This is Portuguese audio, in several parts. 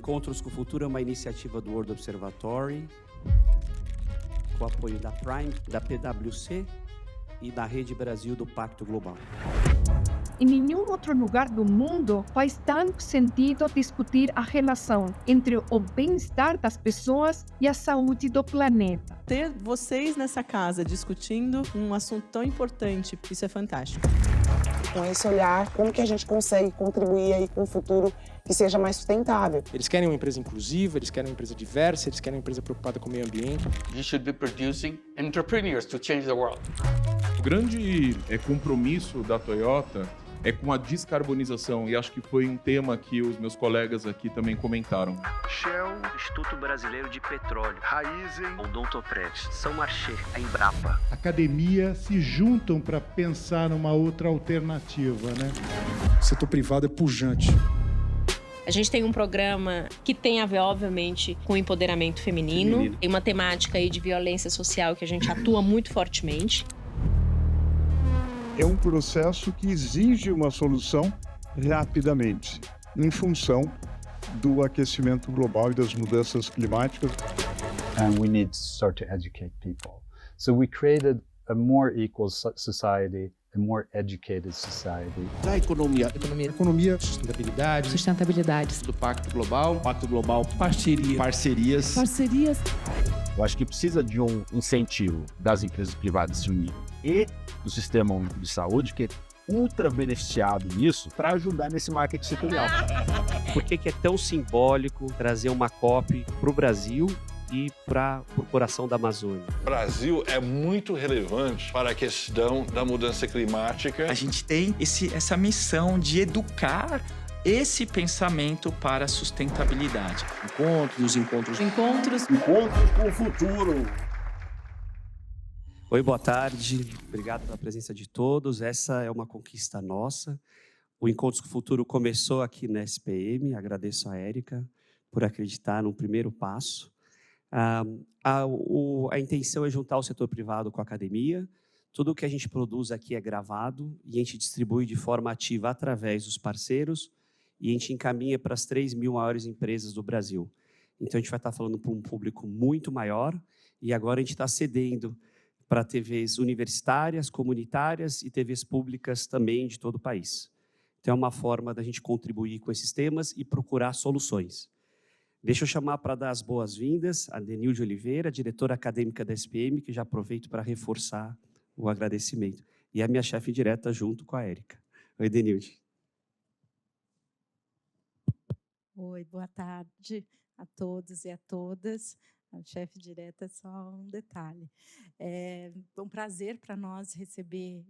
Encontros com o Futuro é uma iniciativa do World Observatory, com o apoio da Prime, da PwC e da Rede Brasil do Pacto Global. Em nenhum outro lugar do mundo faz tanto sentido discutir a relação entre o bem-estar das pessoas e a saúde do planeta. Ter vocês nessa casa discutindo um assunto tão importante, isso é fantástico. Com esse olhar, como que a gente consegue contribuir aí com um futuro que seja mais sustentável? Eles querem uma empresa inclusiva, eles querem uma empresa diversa, eles querem uma empresa preocupada com o meio ambiente. You should be producing entrepreneurs to change the world. O grande compromisso da Toyota é com a descarbonização, e acho que foi um tema que os meus colegas aqui também comentaram. Shell, Instituto Brasileiro de Petróleo, Raizen, Odontoprev, São Marché, a Embrapa. Academia se juntam para pensar numa outra alternativa, né? O setor privado é pujante. A gente tem um programa que tem a ver, obviamente, com o empoderamento feminino. Tem uma temática aí de violência social que a gente atua muito fortemente. É um processo que exige uma solução rapidamente, em função do aquecimento global e das mudanças climáticas. And we need to start to educate people. So we created a more equal society, a more educated society. Da economia, sustentabilidade, do Pacto Global, parcerias. Eu acho que precisa de um incentivo das empresas privadas se unirem e do Sistema Único de Saúde, que é ultra beneficiado nisso, para ajudar nesse marketing setorial. Por que é tão simbólico trazer uma COP para o Brasil e para o coração da Amazônia? O Brasil é muito relevante para a questão da mudança climática. A gente tem essa missão de educar esse pensamento para a sustentabilidade. Encontros com o futuro. Oi, boa tarde. Obrigado pela presença de todos. Essa é uma conquista nossa. O Encontros com o Futuro começou aqui na SPM. Agradeço a Érica por acreditar no primeiro passo. A intenção é juntar o setor privado com a academia. Tudo o que a gente produz aqui é gravado e a gente distribui de forma ativa através dos parceiros e a gente encaminha para as 3.000 maiores empresas do Brasil. Então, a gente vai estar falando para um público muito maior e agora a gente está cedendo para TVs universitárias, comunitárias e TVs públicas também de todo o país. Então, é uma forma da gente contribuir com esses temas e procurar soluções. Deixa eu chamar para dar as boas-vindas a Denilde Oliveira, diretora acadêmica da SPM, que já aproveito para reforçar o agradecimento. E a minha chefe direta junto com a Érica. Oi, Denilde. Oi, boa tarde a todos e a todas. A chefe direta, só um detalhe. É um prazer para nós receber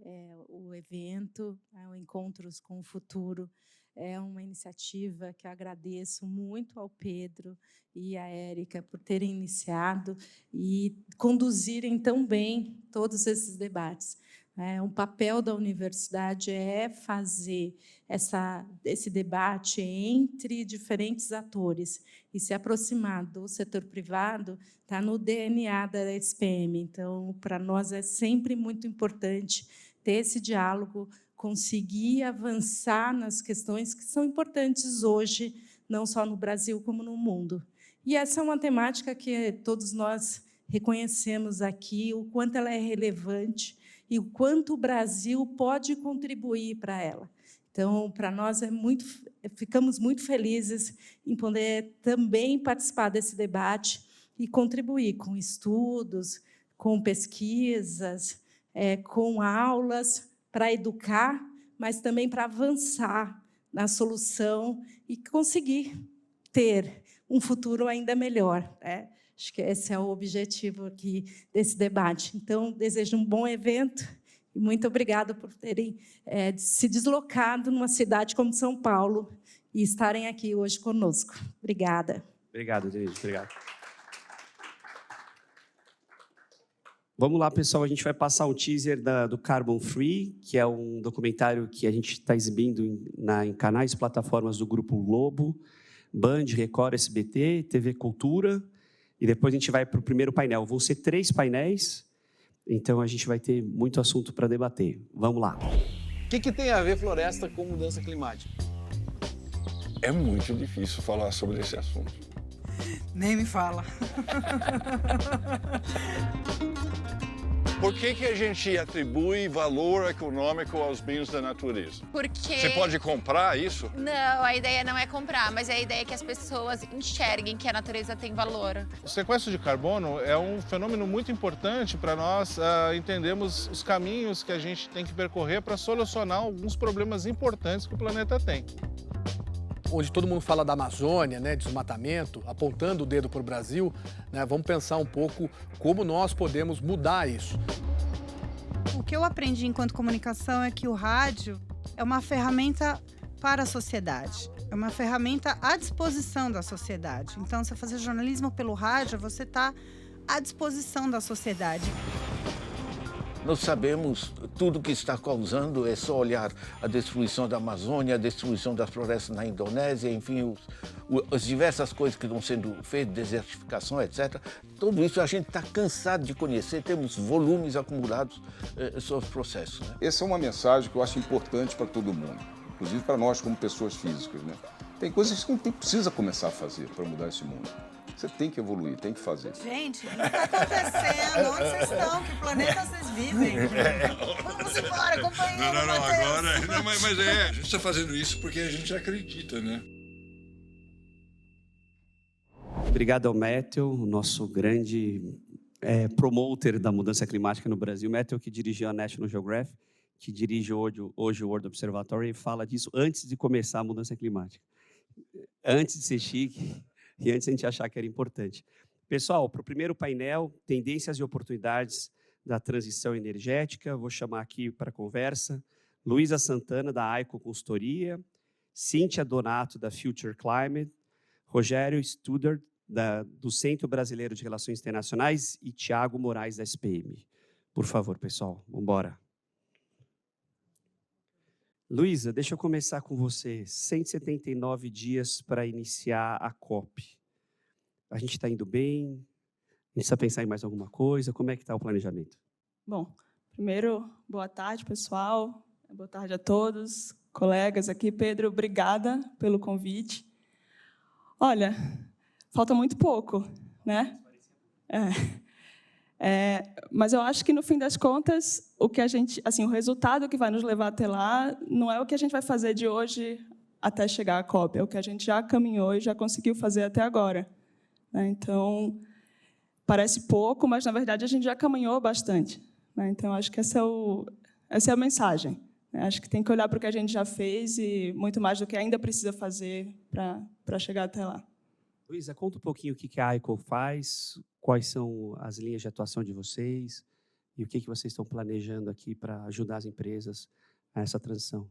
o evento, o Encontros com o Futuro. É uma iniciativa que eu agradeço muito ao Pedro e à Érica por terem iniciado e conduzirem tão bem todos esses debates. Um papel da universidade é fazer esse debate entre diferentes atores e se aproximar do setor privado, está no DNA da SPM. Então, para nós é sempre muito importante ter esse diálogo, conseguir avançar nas questões que são importantes hoje, não só no Brasil, como no mundo. E essa é uma temática que todos nós reconhecemos aqui, o quanto ela é relevante e o quanto o Brasil pode contribuir para ela. Então, para nós, ficamos muito felizes em poder também participar desse debate e contribuir com estudos, com pesquisas, com aulas, para educar, mas também para avançar na solução e conseguir ter um futuro ainda melhor. Acho que esse é o objetivo aqui desse debate. Então, desejo um bom evento e muito obrigada por terem se deslocado numa cidade como São Paulo e estarem aqui hoje conosco. Obrigada. Obrigado, Denise. Obrigado. Vamos lá, pessoal. A gente vai passar um teaser do Carbon Free, que é um documentário que a gente está exibindo em canais e plataformas do Grupo Globo, Band, Record, SBT, TV Cultura. E depois a gente vai para o primeiro painel. Vão ser 3 painéis, então a gente vai ter muito assunto para debater. Vamos lá. O que tem a ver floresta com mudança climática? É muito difícil falar sobre esse assunto. Nem me fala. Por que a gente atribui valor econômico aos bens da natureza? Porque... Você pode comprar isso? Não, a ideia não é comprar, mas a ideia é que as pessoas enxerguem que a natureza tem valor. O sequestro de carbono é um fenômeno muito importante para nós entendermos os caminhos que a gente tem que percorrer para solucionar alguns problemas importantes que o planeta tem. Onde todo mundo fala da Amazônia, né, desmatamento, apontando o dedo para o Brasil, né, vamos pensar um pouco como nós podemos mudar isso. O que eu aprendi enquanto comunicação é que o rádio é uma ferramenta para a sociedade, é uma ferramenta à disposição da sociedade. Então, você fazer jornalismo pelo rádio, você está à disposição da sociedade. Nós sabemos tudo que está causando, é só olhar a destruição da Amazônia, a destruição das florestas na Indonésia, enfim, as diversas coisas que estão sendo feitas, desertificação, etc. Tudo isso a gente está cansado de conhecer, temos volumes acumulados sobre os processos. Né? Essa é uma mensagem que eu acho importante para todo mundo, inclusive para nós como pessoas físicas. Né? Tem coisas que não precisa começar a fazer para mudar esse mundo. Você tem que evoluir, tem que fazer. Gente, o que está acontecendo? Onde vocês estão? Que planeta vocês vivem? Vamos embora, companheiro. Não, agora... Não, mas a gente está fazendo isso porque a gente acredita, né? Obrigado ao Matthew, o nosso grande promoter da mudança climática no Brasil. Matthew, que dirigiu a National Geographic, que dirige hoje o World Observatory, e fala disso antes de começar a mudança climática. Antes de ser chique... E antes a gente achar que era importante. Pessoal, para o primeiro painel, tendências e oportunidades da transição energética, vou chamar aqui para a conversa Luísa Santana, da AICO Consultoria, Cíntia Donato, da Future Climate, Rogério Studert, do Centro Brasileiro de Relações Internacionais, e Tiago Moraes, da SPM. Por favor, pessoal, vamos embora. Luísa, deixa eu começar com você. 179 dias para iniciar a COP. A gente está indo bem? A gente precisa pensar em mais alguma coisa? Como é que está o planejamento? Bom, primeiro, boa tarde, pessoal. Boa tarde a todos, colegas aqui. Pedro, obrigada pelo convite. Olha, falta muito pouco, né? Mas eu acho que, no fim das contas, o que a gente, assim, o resultado que vai nos levar até lá não é o que a gente vai fazer de hoje até chegar à COP, é o que a gente já caminhou e já conseguiu fazer até agora. Né? Então, parece pouco, mas, na verdade, a gente já caminhou bastante. Né? Então, acho que essa é a mensagem. Né? Acho que tem que olhar para o que a gente já fez e muito mais do que ainda precisa fazer para chegar até lá. Luísa, conta um pouquinho o que a AICO faz, quais são as linhas de atuação de vocês e o que vocês estão planejando aqui para ajudar as empresas a essa transição.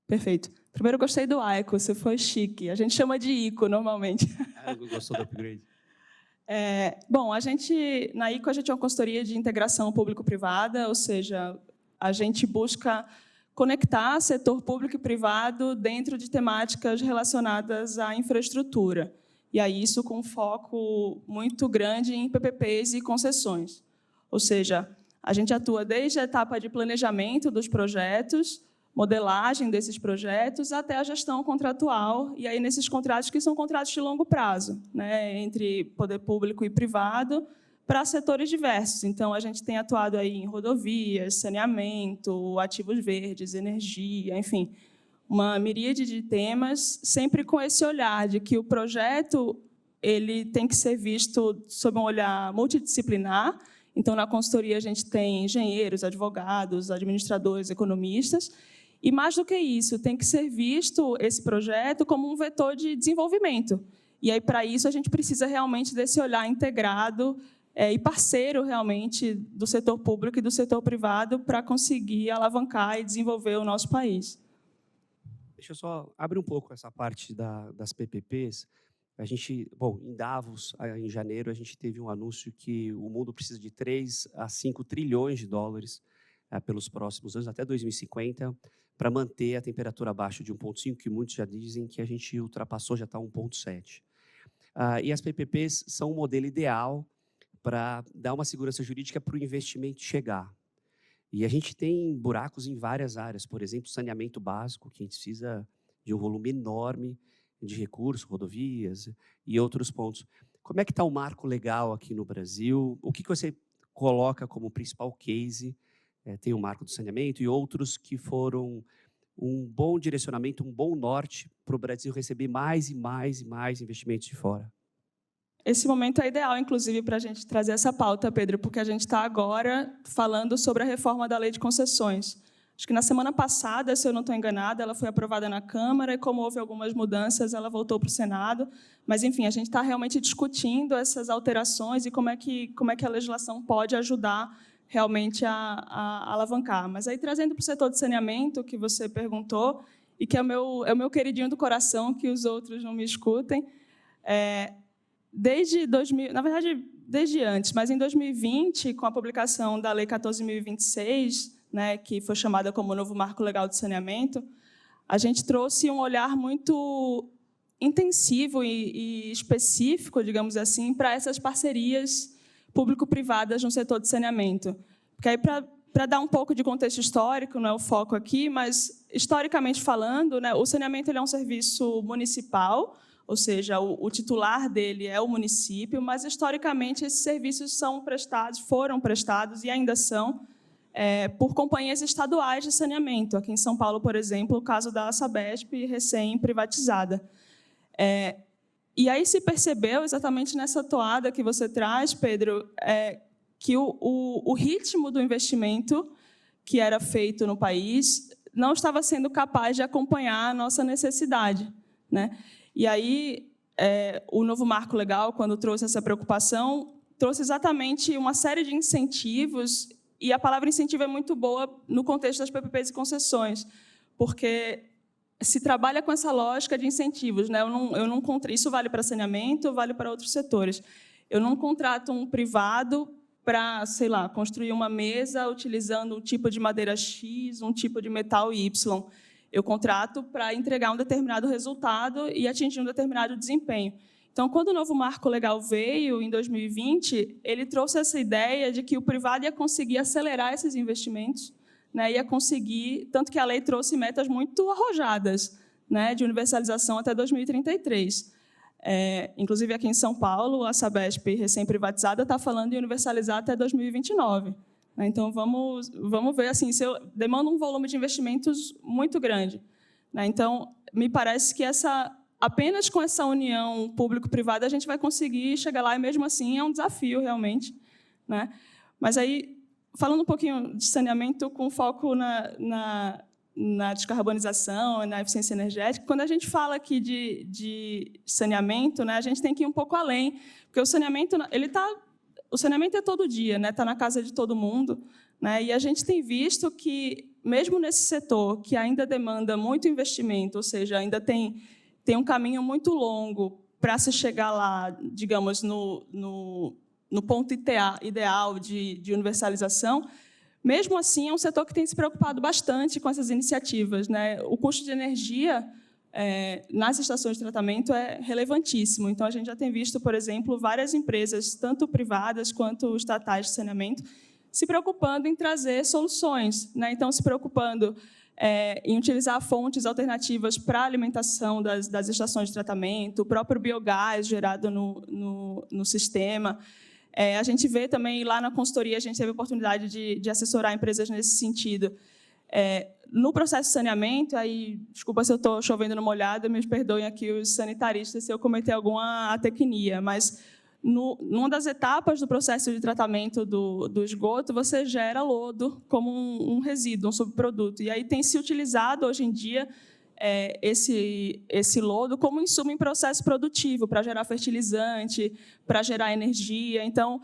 Perfeito. Primeiro, eu gostei do AICO, você foi chique. A gente chama de ICO, normalmente. Gostou do upgrade? Bom, na ICO, a gente é uma consultoria de integração público-privada, ou seja, a gente busca conectar setor público e privado dentro de temáticas relacionadas à infraestrutura. E aí isso com um foco muito grande em PPPs e concessões. Ou seja, a gente atua desde a etapa de planejamento dos projetos, modelagem desses projetos, até a gestão contratual, e aí nesses contratos que são contratos de longo prazo, né, entre poder público e privado, para setores diversos. Então, a gente tem atuado aí em rodovias, saneamento, ativos verdes, energia, enfim, uma miríade de temas, sempre com esse olhar de que o projeto ele tem que ser visto sob um olhar multidisciplinar. Então, na consultoria, a gente tem engenheiros, advogados, administradores, economistas. E, mais do que isso, tem que ser visto esse projeto como um vetor de desenvolvimento. E, aí, para isso, a gente precisa realmente desse olhar integrado e parceiro, realmente, do setor público e do setor privado para conseguir alavancar e desenvolver o nosso país. Deixa eu só abrir um pouco essa parte das PPPs. A gente, em Davos, em janeiro, a gente teve um anúncio que o mundo precisa de 3 a 5 trilhões de dólares pelos próximos anos, até 2050, para manter a temperatura abaixo de 1,5, que muitos já dizem que a gente ultrapassou, já está 1,7. E as PPPs são um modelo ideal para dar uma segurança jurídica para o investimento chegar. E a gente tem buracos em várias áreas, por exemplo, saneamento básico, que a gente precisa de um volume enorme de recursos, rodovias e outros pontos. Como é que está o marco legal aqui no Brasil? O que você coloca como principal case? Tem o marco do saneamento e outros que foram um bom direcionamento, um bom norte para o Brasil receber mais e mais e mais investimentos de fora. Esse momento é ideal, inclusive, para a gente trazer essa pauta, Pedro, porque a gente está agora falando sobre a reforma da Lei de Concessões. Acho que na semana passada, se eu não estou enganada, ela foi aprovada na Câmara e, como houve algumas mudanças, ela voltou para o Senado. Mas, enfim, a gente está realmente discutindo essas alterações e como é que a legislação pode ajudar realmente a alavancar. Mas aí, trazendo para o setor de saneamento, que você perguntou, e que é o meu queridinho do coração, que os outros não me escutem, na verdade, desde antes, mas em 2020, com a publicação da Lei 14.026, né, que foi chamada como Novo Marco Legal de Saneamento, a gente trouxe um olhar muito intensivo e específico, digamos assim, para essas parcerias público-privadas no setor de saneamento. Porque aí, para dar um pouco de contexto histórico, não é o foco aqui, mas, historicamente falando, né, o saneamento ele é um serviço municipal, ou seja, o titular dele é o município, mas, historicamente, esses serviços foram prestados e ainda são por companhias estaduais de saneamento. Aqui em São Paulo, por exemplo, o caso da Sabesp, recém-privatizada. E aí se percebeu, exatamente nessa toada que você traz, Pedro, que o ritmo do investimento que era feito no país não estava sendo capaz de acompanhar a nossa necessidade, né? E aí, o novo marco legal, quando trouxe essa preocupação, trouxe exatamente uma série de incentivos, e a palavra incentivo é muito boa no contexto das PPPs e concessões, porque se trabalha com essa lógica de incentivos, né? Isso vale para saneamento, vale para outros setores. Eu não contrato um privado para, sei lá, construir uma mesa utilizando um tipo de madeira X, um tipo de metal Y. Eu contrato para entregar um determinado resultado e atingir um determinado desempenho. Então, quando o novo marco legal veio, em 2020, ele trouxe essa ideia de que o privado ia conseguir acelerar esses investimentos, né, ia conseguir, tanto que a lei trouxe metas muito arrojadas, né, de universalização até 2033. Inclusive, aqui em São Paulo, a Sabesp, recém-privatizada, está falando em universalizar até 2029. Então, vamos ver, assim, demanda um volume de investimentos muito grande, né? Então, me parece que apenas com essa união público-privada a gente vai conseguir chegar lá, e mesmo assim é um desafio, realmente, né? Mas aí, falando um pouquinho de saneamento com foco na descarbonização, na eficiência energética, quando a gente fala aqui de saneamento, né, a gente tem que ir um pouco além, porque o saneamento é todo dia, né, está na casa de todo mundo, né, e a gente tem visto que, mesmo nesse setor que ainda demanda muito investimento, ou seja, ainda tem um caminho muito longo para se chegar lá, digamos, no ponto ideal de universalização, mesmo assim, é um setor que tem se preocupado bastante com essas iniciativas, né? O custo de energia nas estações de tratamento é relevantíssimo. Então, a gente já tem visto, por exemplo, várias empresas, tanto privadas quanto estatais de saneamento, se preocupando em trazer soluções, né? Então, se preocupando em utilizar fontes alternativas para a alimentação das estações de tratamento, o próprio biogás gerado no sistema. A gente vê também, lá na consultoria, a gente teve a oportunidade de assessorar empresas nesse sentido. No processo de saneamento, aí, desculpa se eu estou chovendo no molhado, me perdoem aqui os sanitaristas se eu cometer alguma atecnia, mas numa das etapas do processo de tratamento do esgoto, você gera lodo como um resíduo, um subproduto. E aí tem se utilizado, hoje em dia, esse lodo como insumo em processo produtivo, para gerar fertilizante, para gerar energia. Então,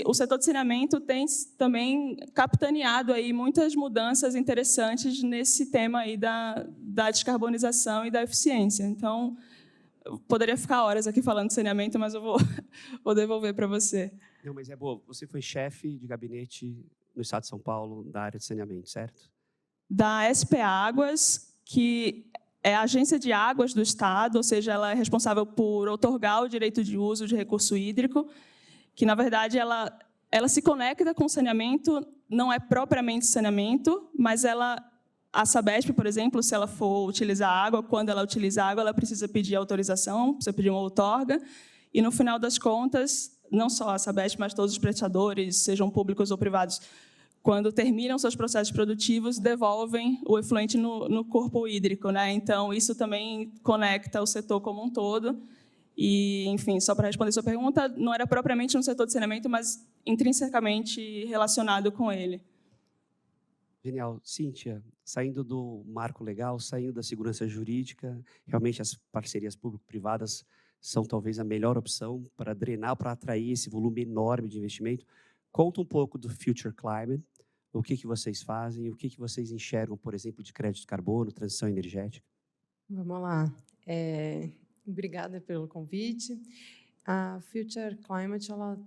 o setor de saneamento tem também capitaneado aí muitas mudanças interessantes nesse tema aí da descarbonização e da eficiência. Então, eu poderia ficar horas aqui falando de saneamento, mas eu vou devolver para você. Não, mas é boa. Você foi chefe de gabinete no Estado de São Paulo da área de saneamento, certo? Da SP Águas, que é a agência de águas do Estado, ou seja, ela é responsável por outorgar o direito de uso de recurso hídrico, que, na verdade, ela se conecta com o saneamento, não é propriamente saneamento, mas ela A Sabesp, por exemplo, se ela for utilizar água, quando ela utiliza água, ela precisa pedir autorização, precisa pedir uma outorga, e no final das contas, não só a Sabesp, mas todos os prestadores, sejam públicos ou privados, quando terminam seus processos produtivos, devolvem o efluente no corpo hídrico, né? Então, isso também conecta o setor como um todo. E, enfim, só para responder sua pergunta, não era propriamente no setor de saneamento, mas intrinsecamente relacionado com ele. Genial. Cíntia, saindo do marco legal, saindo da segurança jurídica, realmente as parcerias público-privadas são talvez a melhor opção para drenar, para atrair esse volume enorme de investimento. Conta um pouco do Future Climate, o que vocês fazem, o que vocês enxergam, por exemplo, de crédito de carbono, transição energética. Vamos lá. Obrigada pelo convite. A Future Climate ela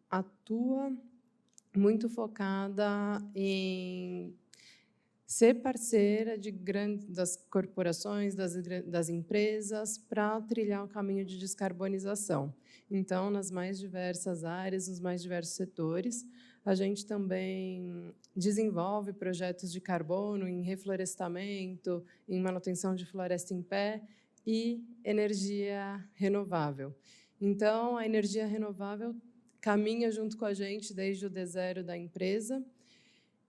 atua muito focada em ser parceira das corporações, das empresas, para trilhar o caminho de descarbonização. Então, nas mais diversas áreas, nos mais diversos setores, a gente também desenvolve projetos de carbono em reflorestamento, em manutenção de floresta em pé e energia renovável. Então, a energia renovável caminha junto com a gente desde o D0 da empresa.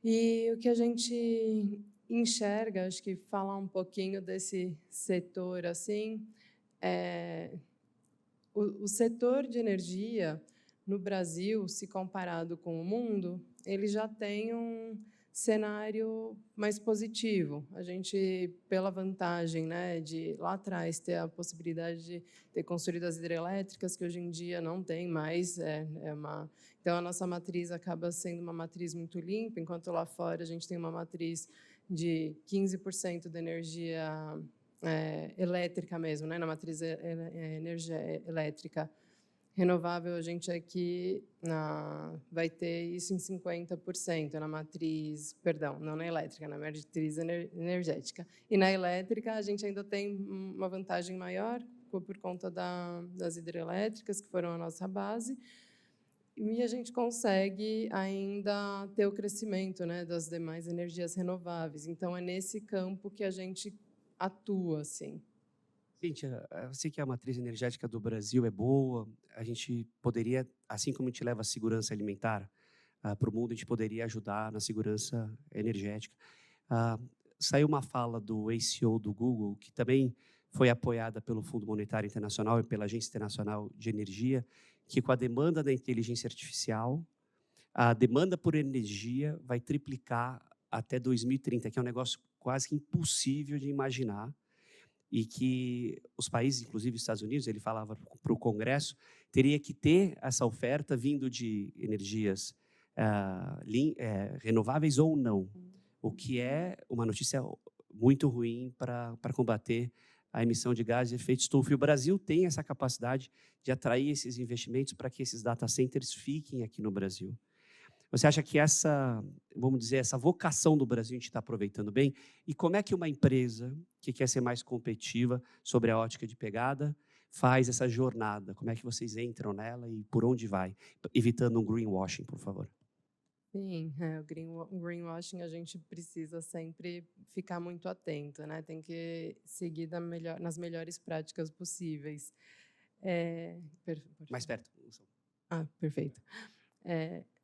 E o que a gente enxerga, acho que falar um pouquinho desse setor assim, o setor de energia no Brasil, se comparado com o mundo, ele já tem um cenário mais positivo. A gente, pela vantagem, né, de lá atrás ter a possibilidade de ter construído as hidrelétricas, que hoje em dia não tem mais, então a nossa matriz acaba sendo uma matriz muito limpa, enquanto lá fora a gente tem uma matriz de 15% da energia elétrica mesmo, né, na matriz energia elétrica renovável, a gente aqui vai ter isso em 50% na matriz, perdão, não na elétrica, na matriz energética. E na elétrica a gente ainda tem uma vantagem maior por conta das hidrelétricas, que foram a nossa base, e a gente consegue ainda ter o crescimento, né, das demais energias renováveis. Então, é nesse campo que a gente atua, assim. Cíntia, eu sei que a matriz energética do Brasil é boa, a gente poderia, assim como a gente leva a segurança alimentar para o mundo, a gente poderia ajudar na segurança energética. Saiu uma fala do ex-CEO do Google, que também foi apoiada pelo Fundo Monetário Internacional e pela Agência Internacional de Energia, que com a demanda da inteligência artificial, a demanda por energia vai triplicar até 2030, que é um negócio quase que impossível de imaginar, e que os países, inclusive os Estados Unidos, ele falava para o Congresso, teria que ter essa oferta vindo de energias renováveis ou não, o que é uma notícia muito ruim para combater a emissão de gases de efeito estufa. E o Brasil tem essa capacidade de atrair esses investimentos para que esses data centers fiquem aqui no Brasil. Você acha que essa, vamos dizer, essa vocação do Brasil a gente está aproveitando bem? E como é que uma empresa que quer ser mais competitiva sobre a ótica de pegada faz essa jornada? Como é que vocês entram nela e por onde vai? Evitando um greenwashing, por favor. Sim, o greenwashing a gente precisa sempre ficar muito atento, né? Tem que seguir nas melhores práticas possíveis. Mais perto. Perfeito.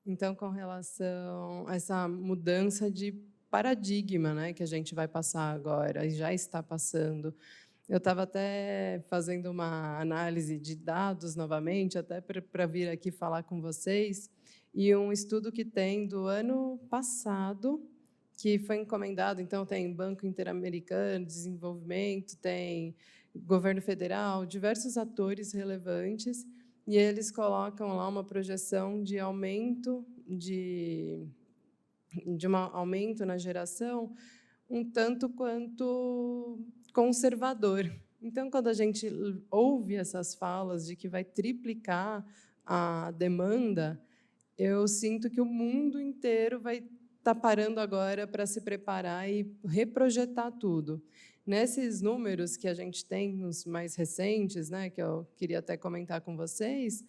Então, com relação a essa mudança de paradigma, né, que a gente vai passar agora, e já está passando, eu estava até fazendo uma análise de dados novamente, até para vir aqui falar com vocês, e um estudo que tem do ano passado, que foi encomendado, então tem Banco Interamericano de Desenvolvimento, tem governo federal, diversos atores relevantes, e eles colocam lá uma projeção de aumento aumento na geração um tanto quanto conservador. Então, quando a gente ouve essas falas de que vai triplicar a demanda, eu sinto que o mundo inteiro vai estar parando agora para se preparar e reprojetar tudo. Nesses números que a gente tem, os mais recentes, né, que eu queria até comentar com vocês,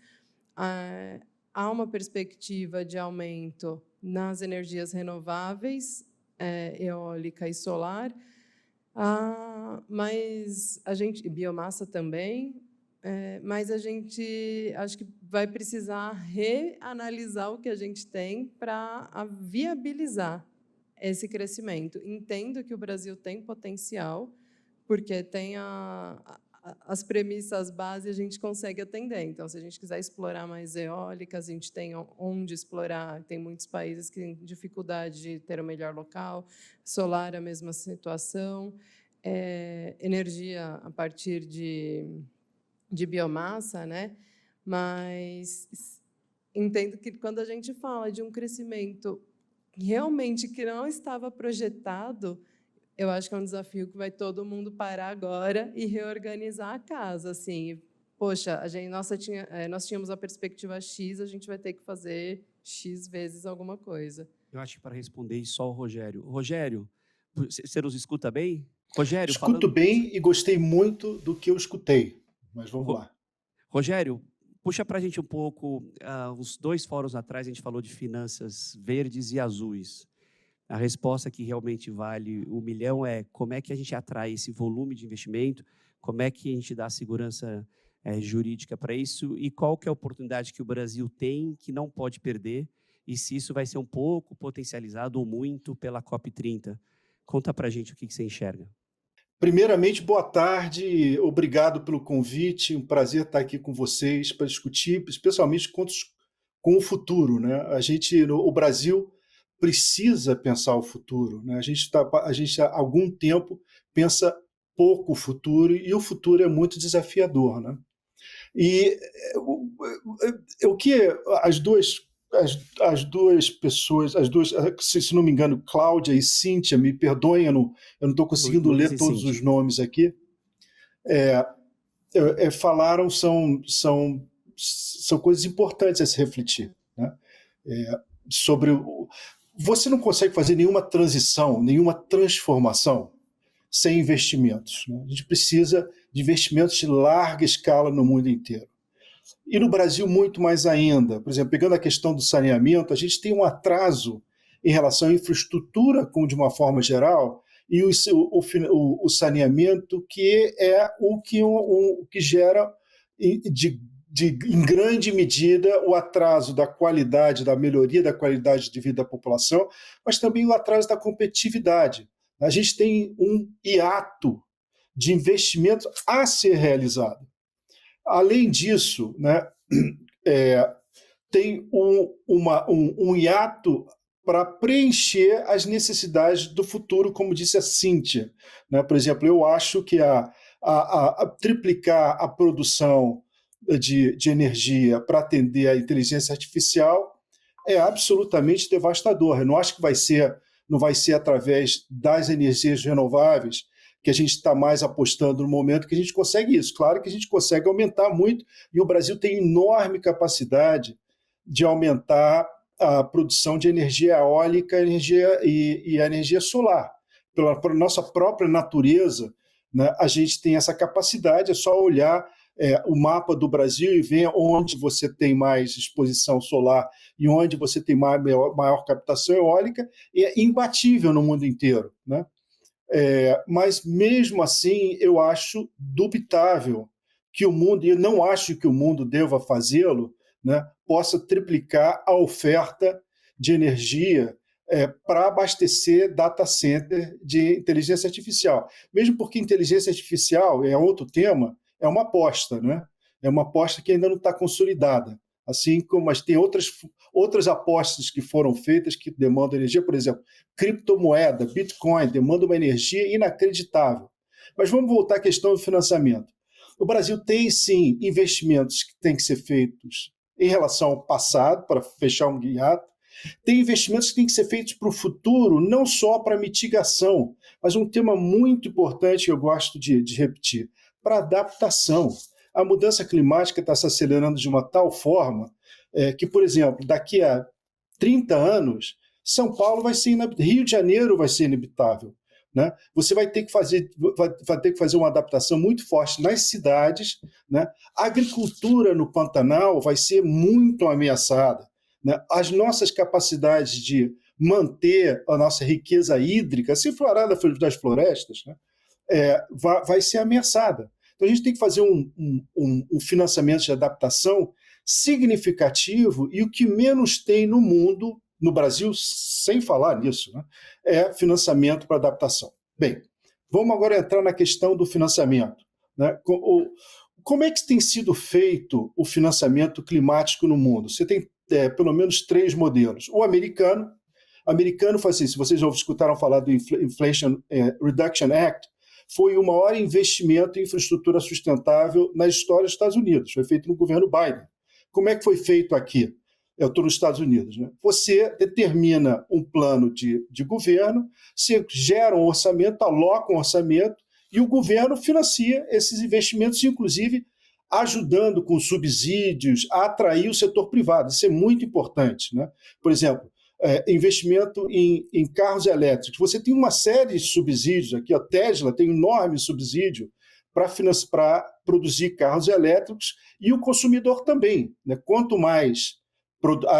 há uma perspectiva de aumento nas energias renováveis eólica e solar, mas biomassa também, mas a gente acho que vai precisar reanalisar o que a gente tem para viabilizar esse crescimento. Entendo que o Brasil tem potencial, porque tem as premissas base a gente consegue atender. Então, se a gente quiser explorar mais eólicas, a gente tem onde explorar. Tem muitos países que têm dificuldade de ter o melhor local. Solar, a mesma situação. Energia a partir de biomassa, né? Mas entendo que quando a gente fala de um crescimento realmente que não estava projetado, eu acho que é um desafio que vai todo mundo parar agora e reorganizar a casa. Assim, poxa, nós tínhamos a perspectiva X, a gente vai ter que fazer X vezes alguma coisa. Eu acho que para responder isso só o Rogério. Rogério, você nos escuta bem? Rogério, escuto bem e gostei muito do que eu escutei, mas vamos lá. Rogério, puxa para a gente um pouco, uns 2 fóruns atrás a gente falou de finanças verdes e azuis. A resposta que realmente vale $1 milhão é como é que a gente atrai esse volume de investimento, como é que a gente dá segurança jurídica para isso e qual que é a oportunidade que o Brasil tem que não pode perder e se isso vai ser um pouco potencializado ou muito pela COP30. Conta para a gente o que você enxerga. Primeiramente, boa tarde, obrigado pelo convite, um prazer estar aqui com vocês para discutir, especialmente com o futuro, né? O Brasil precisa pensar o futuro, né? A gente há algum tempo pensa pouco o futuro e o futuro é muito desafiador, né? E o que as duas pessoas, se não me engano, Cláudia e Cíntia, me perdoem, eu não estou conseguindo ler todos os nomes aqui, falaram são coisas importantes a se refletir, né? Sobre você não consegue fazer nenhuma transição, nenhuma transformação sem investimentos, né? A gente precisa de investimentos de larga escala no mundo inteiro. E no Brasil, muito mais ainda. Por exemplo, pegando a questão do saneamento, a gente tem um atraso em relação à infraestrutura, de uma forma geral, e o saneamento, que é o que gera, em grande medida, o atraso da qualidade, da melhoria da qualidade de vida da população, mas também o atraso da competitividade. A gente tem um hiato de investimento a ser realizado. Além disso, né, tem um hiato para preencher as necessidades do futuro, como disse a Cíntia, né? Por exemplo, eu acho que a triplicar a produção de energia para atender à inteligência artificial é absolutamente devastador. Eu não acho que não vai ser através das energias renováveis que a gente está mais apostando no momento que a gente consegue isso. Claro que a gente consegue aumentar muito, e o Brasil tem enorme capacidade de aumentar a produção de energia eólica e a energia solar. Pela nossa própria natureza, né, a gente tem essa capacidade, é só olhar o mapa do Brasil e ver onde você tem mais exposição solar e onde você tem maior captação eólica, é imbatível no mundo inteiro, né? Mas, mesmo assim, eu acho dubitável que o mundo, e eu não acho que o mundo deva fazê-lo, né, possa triplicar a oferta de energia para abastecer data center de inteligência artificial. Mesmo porque inteligência artificial é outro tema, é uma aposta, né? É uma aposta que ainda não está consolidada. Assim como, mas tem outras apostas que foram feitas que demandam energia, por exemplo, criptomoeda, Bitcoin, demanda uma energia inacreditável. Mas vamos voltar à questão do financiamento. O Brasil tem, sim, investimentos que têm que ser feitos em relação ao passado, para fechar um hiato. Tem investimentos que têm que ser feitos para o futuro, não só para mitigação, mas um tema muito importante que eu gosto de repetir, para adaptação. A mudança climática está se acelerando de uma tal forma que, por exemplo, daqui a 30 anos, São Paulo vai ser inabitável, Rio de Janeiro vai ser inabitável, né? Você vai ter que fazer uma adaptação muito forte nas cidades, né? A agricultura no Pantanal vai ser muito ameaçada, né? As nossas capacidades de manter a nossa riqueza hídrica, se florada das florestas, né, vai ser ameaçada. Então, a gente tem que fazer um financiamento de adaptação significativo, e o que menos tem no mundo, no Brasil, sem falar nisso, né, é financiamento para adaptação. Bem, vamos agora entrar na questão do financiamento, né? Como é que tem sido feito o financiamento climático no mundo? Você tem pelo menos 3 modelos. O americano faz assim, se vocês já escutaram falar do Inflation Reduction Act, foi o maior investimento em infraestrutura sustentável na história dos Estados Unidos. Foi feito no governo Biden. Como é que foi feito aqui? Eu estou nos Estados Unidos, né? Você determina um plano de governo, você gera um orçamento, aloca um orçamento, e o governo financia esses investimentos, inclusive ajudando com subsídios a atrair o setor privado. Isso é muito importante, né? Por exemplo, investimento em carros elétricos. Você tem uma série de subsídios aqui. A Tesla tem um enorme subsídio para produzir carros elétricos, e o consumidor também, né? Quanto mais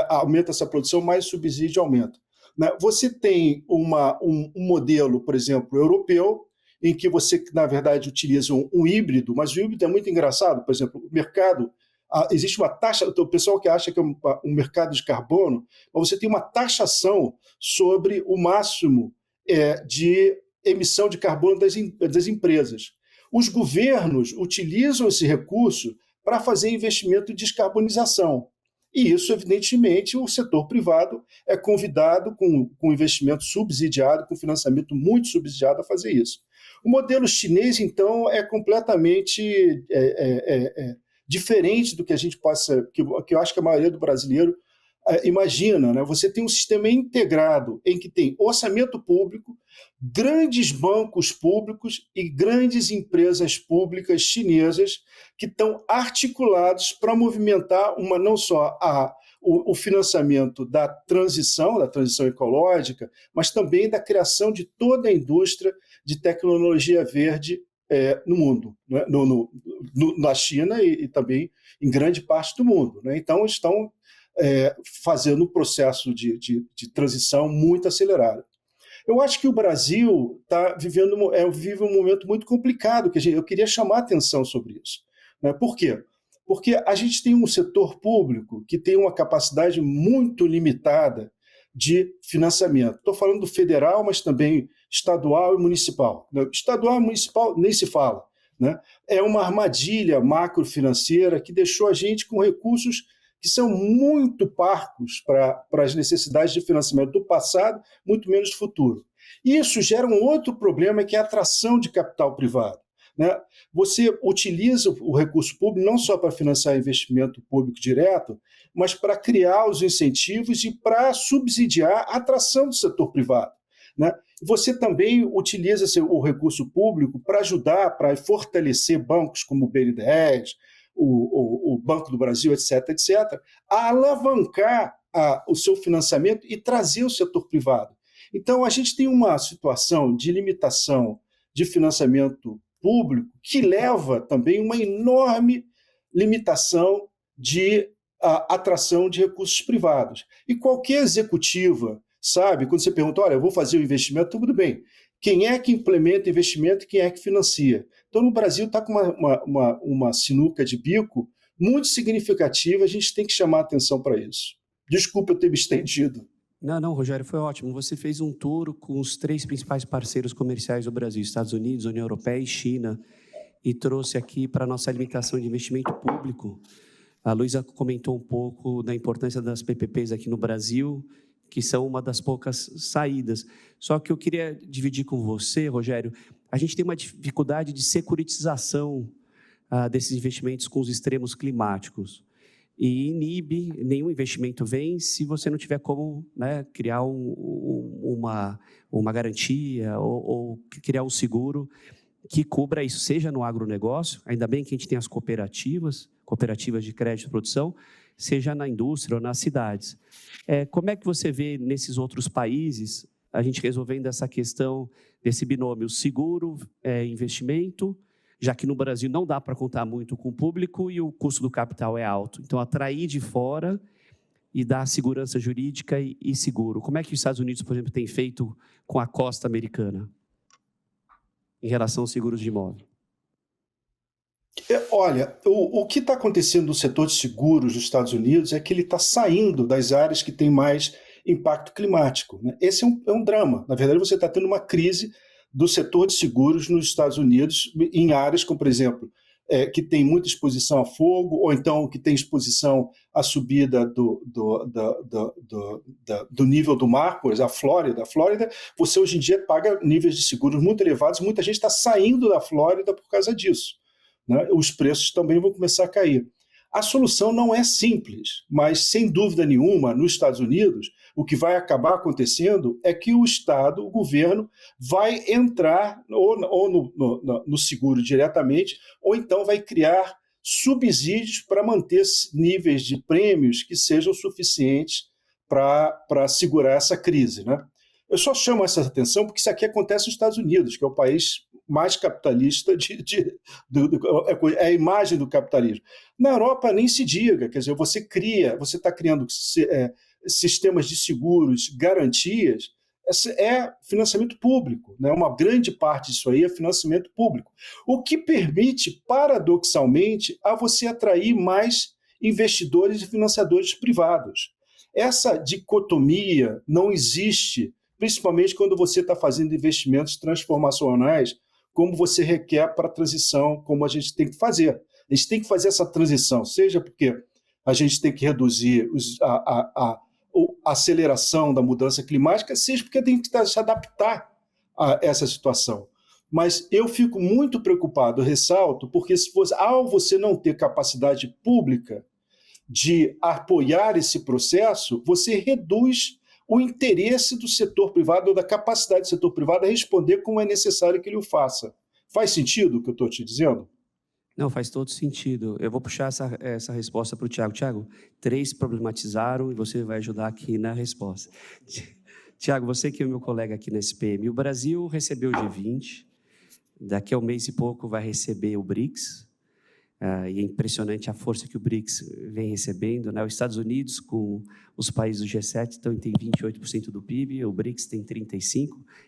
aumenta essa produção, mais subsídio aumenta, né? Você tem um modelo, por exemplo, europeu, em que você, na verdade, utiliza um híbrido, mas o híbrido é muito engraçado. Por exemplo, o mercado, existe uma taxa, o pessoal que acha que é um mercado de carbono, mas você tem uma taxação sobre o máximo de emissão de carbono das empresas. Os governos utilizam esse recurso para fazer investimento de descarbonização. E isso, evidentemente, o setor privado é convidado com investimento subsidiado, com financiamento muito subsidiado a fazer isso. O modelo chinês, então, é completamente diferente do que a gente que eu acho que a maioria do brasileiro imagina, né? Você tem um sistema integrado em que tem orçamento público, grandes bancos públicos e grandes empresas públicas chinesas que estão articulados para movimentar não só o financiamento da transição ecológica, mas também da criação de toda a indústria de tecnologia verde no mundo, né? Na China e também em grande parte do mundo, né? Então, estão fazendo um processo de transição muito acelerado. Eu acho que o Brasil vive um momento muito complicado, que eu queria chamar a atenção sobre isso, né? Por quê? Porque a gente tem um setor público que tem uma capacidade muito limitada de financiamento. Estou falando do federal, mas também estadual e municipal. Estadual e municipal nem se fala, né? É uma armadilha macrofinanceira que deixou a gente com recursos que são muito parcos para as necessidades de financiamento do passado, muito menos do futuro. E isso gera um outro problema, que é a atração de capital privado, né? Você utiliza o recurso público não só para financiar investimento público direto, mas para criar os incentivos e para subsidiar a atração do setor privado, né? Você também utiliza o recurso público para ajudar, para fortalecer bancos como o BNDES, o Banco do Brasil, etc., a alavancar o seu financiamento e trazer o setor privado. Então, a gente tem uma situação de limitação de financiamento público que leva também uma enorme limitação de atração de recursos privados. E qualquer executiva sabe, quando você pergunta, olha, eu vou fazer o investimento, tudo bem. Quem é que implementa investimento e quem é que financia? Então, no Brasil está com uma sinuca de bico muito significativa, a gente tem que chamar a atenção para isso. Desculpa eu ter me estendido. Não, Rogério, foi ótimo. Você fez um tour com os 3 principais parceiros comerciais do Brasil, Estados Unidos, União Europeia e China, e trouxe aqui para a nossa limitação de investimento público. A Luísa comentou um pouco da importância das PPPs aqui no Brasil, que são uma das poucas saídas. Só que eu queria dividir com você, Rogério, a gente tem uma dificuldade de securitização desses investimentos com os extremos climáticos. E inibe, nenhum investimento vem se você não tiver como, né, criar uma garantia ou criar um seguro que cubra isso, seja no agronegócio, ainda bem que a gente tem as cooperativas de crédito e produção, seja na indústria ou nas cidades. Como é que você vê nesses outros países a gente resolvendo essa questão desse binômio seguro, investimento, já que no Brasil não dá para contar muito com o público e o custo do capital é alto. Então, atrair de fora e dar segurança jurídica e seguro. Como é que os Estados Unidos, por exemplo, tem feito com a costa americana em relação aos seguros de imóvel? Olha, o que está acontecendo no setor de seguros dos Estados Unidos é que ele está saindo das áreas que têm mais impacto climático, né? Esse é um drama. Na verdade, você está tendo uma crise do setor de seguros nos Estados Unidos em áreas como, por exemplo, que tem muita exposição a fogo, ou então que tem exposição à subida do nível do mar, por exemplo, a Flórida. A Flórida, você hoje em dia paga níveis de seguros muito elevados, muita gente está saindo da Flórida por causa disso, né? Os preços também vão começar a cair. A solução não é simples, mas, sem dúvida nenhuma, nos Estados Unidos, o que vai acabar acontecendo é que o Estado, o governo, vai entrar ou no seguro diretamente, ou então vai criar subsídios para manter níveis de prêmios que sejam suficientes para segurar essa crise, né? Eu só chamo essa atenção porque isso aqui acontece nos Estados Unidos, que é o país mais capitalista, é a imagem do capitalismo. Na Europa nem se diga, quer dizer, você está criando sistemas de seguros, garantias, é financiamento público, né? Uma grande parte disso aí é financiamento público, o que permite, paradoxalmente, a você atrair mais investidores e financiadores privados. Essa dicotomia não existe, principalmente quando você está fazendo investimentos transformacionais, como você requer para a transição, como a gente tem que fazer. A gente tem que fazer essa transição, seja porque a gente tem que reduzir a aceleração da mudança climática, seja porque tem que se adaptar a essa situação. Mas eu fico muito preocupado, ressalto, porque ao você não ter capacidade pública de apoiar esse processo, você reduz o interesse do setor privado, ou da capacidade do setor privado a responder como é necessário que ele o faça. Faz sentido o que eu estou te dizendo? Não, faz todo sentido. Eu vou puxar essa resposta para o Tiago. Tiago, 3 problematizaram e você vai ajudar aqui na resposta. Tiago, você que é o meu colega aqui na SPM, o Brasil recebeu o G20, daqui a um mês e pouco vai receber o BRICS, e é impressionante a força que o BRICS vem recebendo, né? Os Estados Unidos, com os países do G7, tem 28% do PIB, o BRICS tem 35%,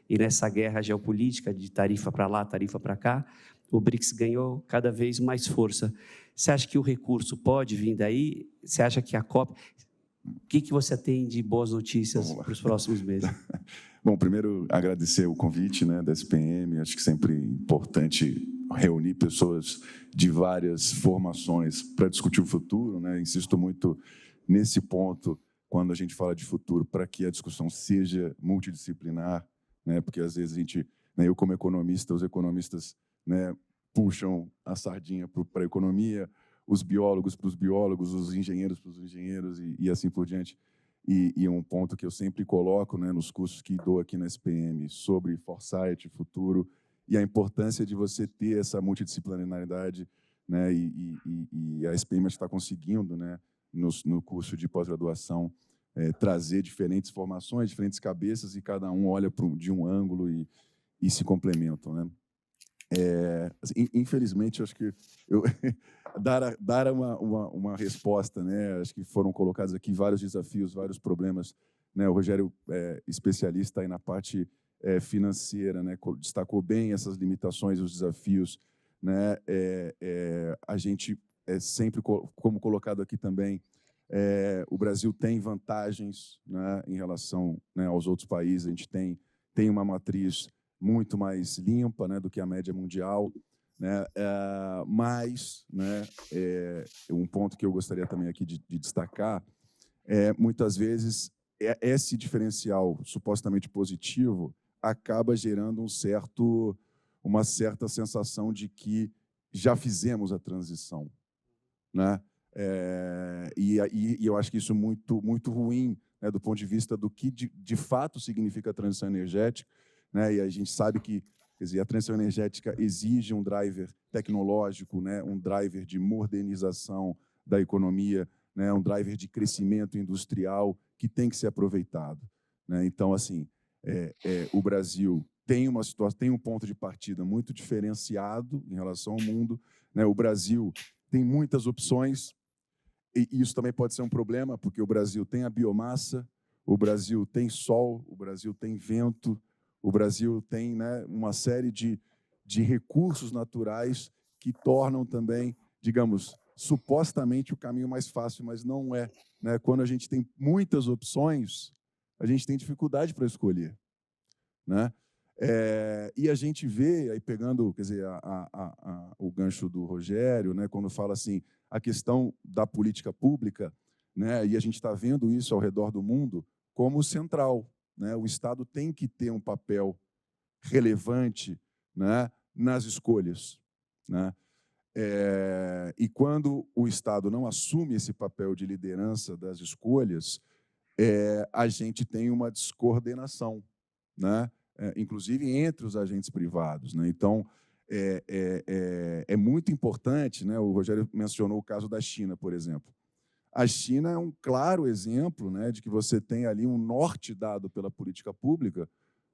e nessa guerra geopolítica de tarifa para lá, tarifa para cá, o BRICS ganhou cada vez mais força. Você acha que o recurso pode vir daí? Você acha que a COP... O que você tem de boas notícias para os próximos meses? Bom, primeiro, agradecer o convite, né, da SPM. Acho que sempre é importante reunir pessoas de várias formações para discutir o futuro, né? Insisto muito nesse ponto, quando a gente fala de futuro, para que a discussão seja multidisciplinar, né? Porque, às vezes, eu, como economista, os economistas, né, puxam a sardinha para a economia, os biólogos para os biólogos, os engenheiros para os engenheiros e assim por diante. E um ponto que eu sempre coloco, né, nos cursos que dou aqui na SPM sobre foresight, futuro, e a importância de você ter essa multidisciplinaridade, né, e a SPM está conseguindo, né, no curso de pós-graduação, trazer diferentes formações, diferentes cabeças, e cada um olha de um ângulo e se complementam, né? Assim, infelizmente, acho que eu dar uma resposta, né? Acho que foram colocados aqui vários desafios, vários problemas, né? O Rogério é especialista aí na parte financeira, né? Destacou bem essas limitações, os desafios, né? A gente sempre, como colocado aqui também, o Brasil tem vantagens, né, em relação, né, aos outros países. A gente tem uma matriz muito mais limpa, né, do que a média mundial, né? Mas, né, um ponto que eu gostaria também aqui de destacar muitas vezes esse diferencial supostamente positivo acaba gerando uma certa sensação de que já fizemos a transição, né? E eu acho que isso é muito ruim, né, do ponto de vista do que de fato significa a transição energética, né? E a gente sabe que, quer dizer, a transição energética exige um driver tecnológico, né, um driver de modernização da economia, né, um driver de crescimento industrial que tem que ser aproveitado, né? Então, assim, o Brasil tem uma situação, tem um ponto de partida muito diferenciado em relação ao mundo, né? O Brasil tem muitas opções. e isso também pode ser um problema, porque o Brasil tem a biomassa, o Brasil tem sol, o Brasil tem vento, o Brasil tem, né, uma série de recursos naturais que tornam também, digamos, supostamente o caminho mais fácil, mas não é, né? Quando a gente tem muitas opções, a gente tem dificuldade para escolher, né? E a gente vê, aí pegando, quer dizer, o gancho do Rogério, né, quando fala assim, a questão da política pública, né, e a gente está vendo isso ao redor do mundo como central, né? O Estado tem que ter um papel relevante, né, nas escolhas, né? E quando o Estado não assume esse papel de liderança das escolhas, a gente tem uma descoordenação, né? Inclusive entre os agentes privados, né? Então, é muito importante, né? O Rogério mencionou o caso da China, por exemplo. A China é um claro exemplo, né, de que você tem ali um norte dado pela política pública,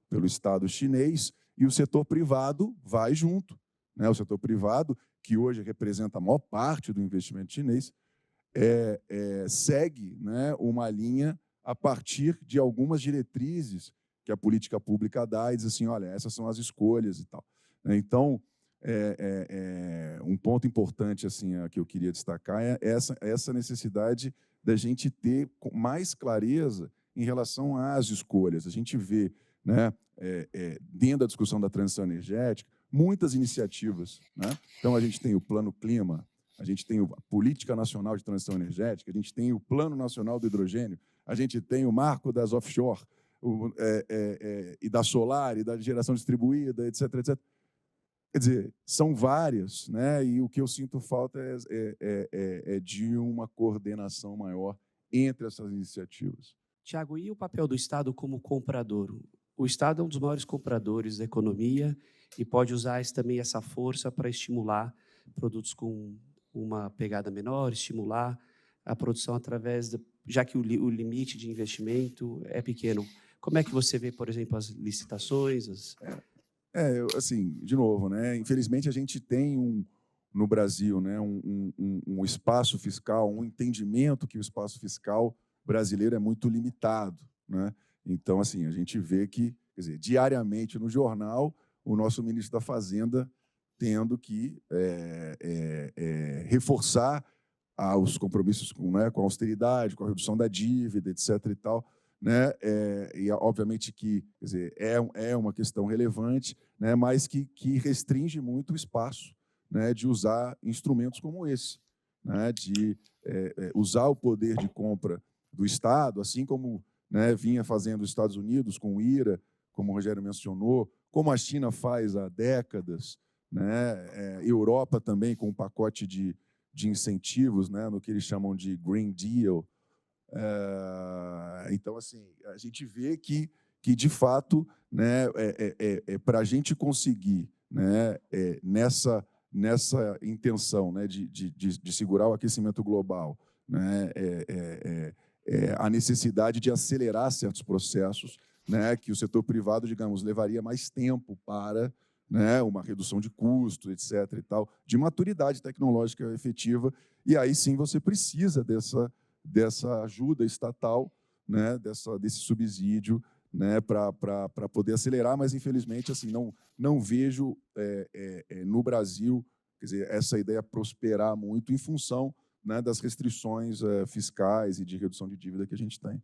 pelo Estado chinês, e o setor privado vai junto, né? O setor privado, que hoje representa a maior parte do investimento chinês, segue, né, uma linha a partir de algumas diretrizes que a política pública dá e diz assim, olha, essas são as escolhas e tal. Então, um ponto importante assim, que eu queria destacar é essa necessidade da gente ter mais clareza em relação às escolhas. A gente vê, né, dentro da discussão da transição energética, muitas iniciativas, né? Então, a gente tem o Plano Clima, a gente tem a Política Nacional de Transição Energética, a gente tem o Plano Nacional do Hidrogênio, a gente tem o Marco das Offshore, e da solar, e da geração distribuída, etc, etc. Quer dizer, são várias, né? E o que eu sinto falta é de uma coordenação maior entre essas iniciativas. Tiago, e o papel do Estado como comprador? O Estado é um dos maiores compradores da economia e pode usar também essa força para estimular produtos com uma pegada menor, estimular a produção através, já que o limite de investimento é pequeno. Como é que você vê, por exemplo, as licitações? Assim, de novo, né? Infelizmente, a gente tem no Brasil, né, um espaço fiscal, um entendimento que o espaço fiscal brasileiro é muito limitado, né? Então, assim, a gente vê que, quer dizer, diariamente no jornal, o nosso ministro da Fazenda tendo que reforçar os compromissos com a austeridade, com a redução da dívida, etc. e tal, né? E obviamente que, quer dizer, é uma questão relevante, né? Mas que restringe muito o espaço, né, de usar instrumentos como esse, né? De usar o poder de compra do Estado, assim como, né, vinha fazendo os Estados Unidos com o IRA, como o Rogério mencionou, como a China faz há décadas, né? Europa também com um pacote de incentivos, né, no que eles chamam de Green Deal. Então, assim, a gente vê que de fato, né, para a gente conseguir, né, nessa intenção, né, de segurar o aquecimento global, né, a necessidade de acelerar certos processos, né, que o setor privado, digamos, levaria mais tempo para, né, uma redução de custos, etc. e tal, de maturidade tecnológica efetiva, e aí sim você precisa dessa ajuda estatal, né, desse subsídio, né, para poder acelerar, mas infelizmente assim não vejo no Brasil, quer dizer, essa ideia prosperar muito em função, né, das restrições fiscais e de redução de dívida que a gente tem.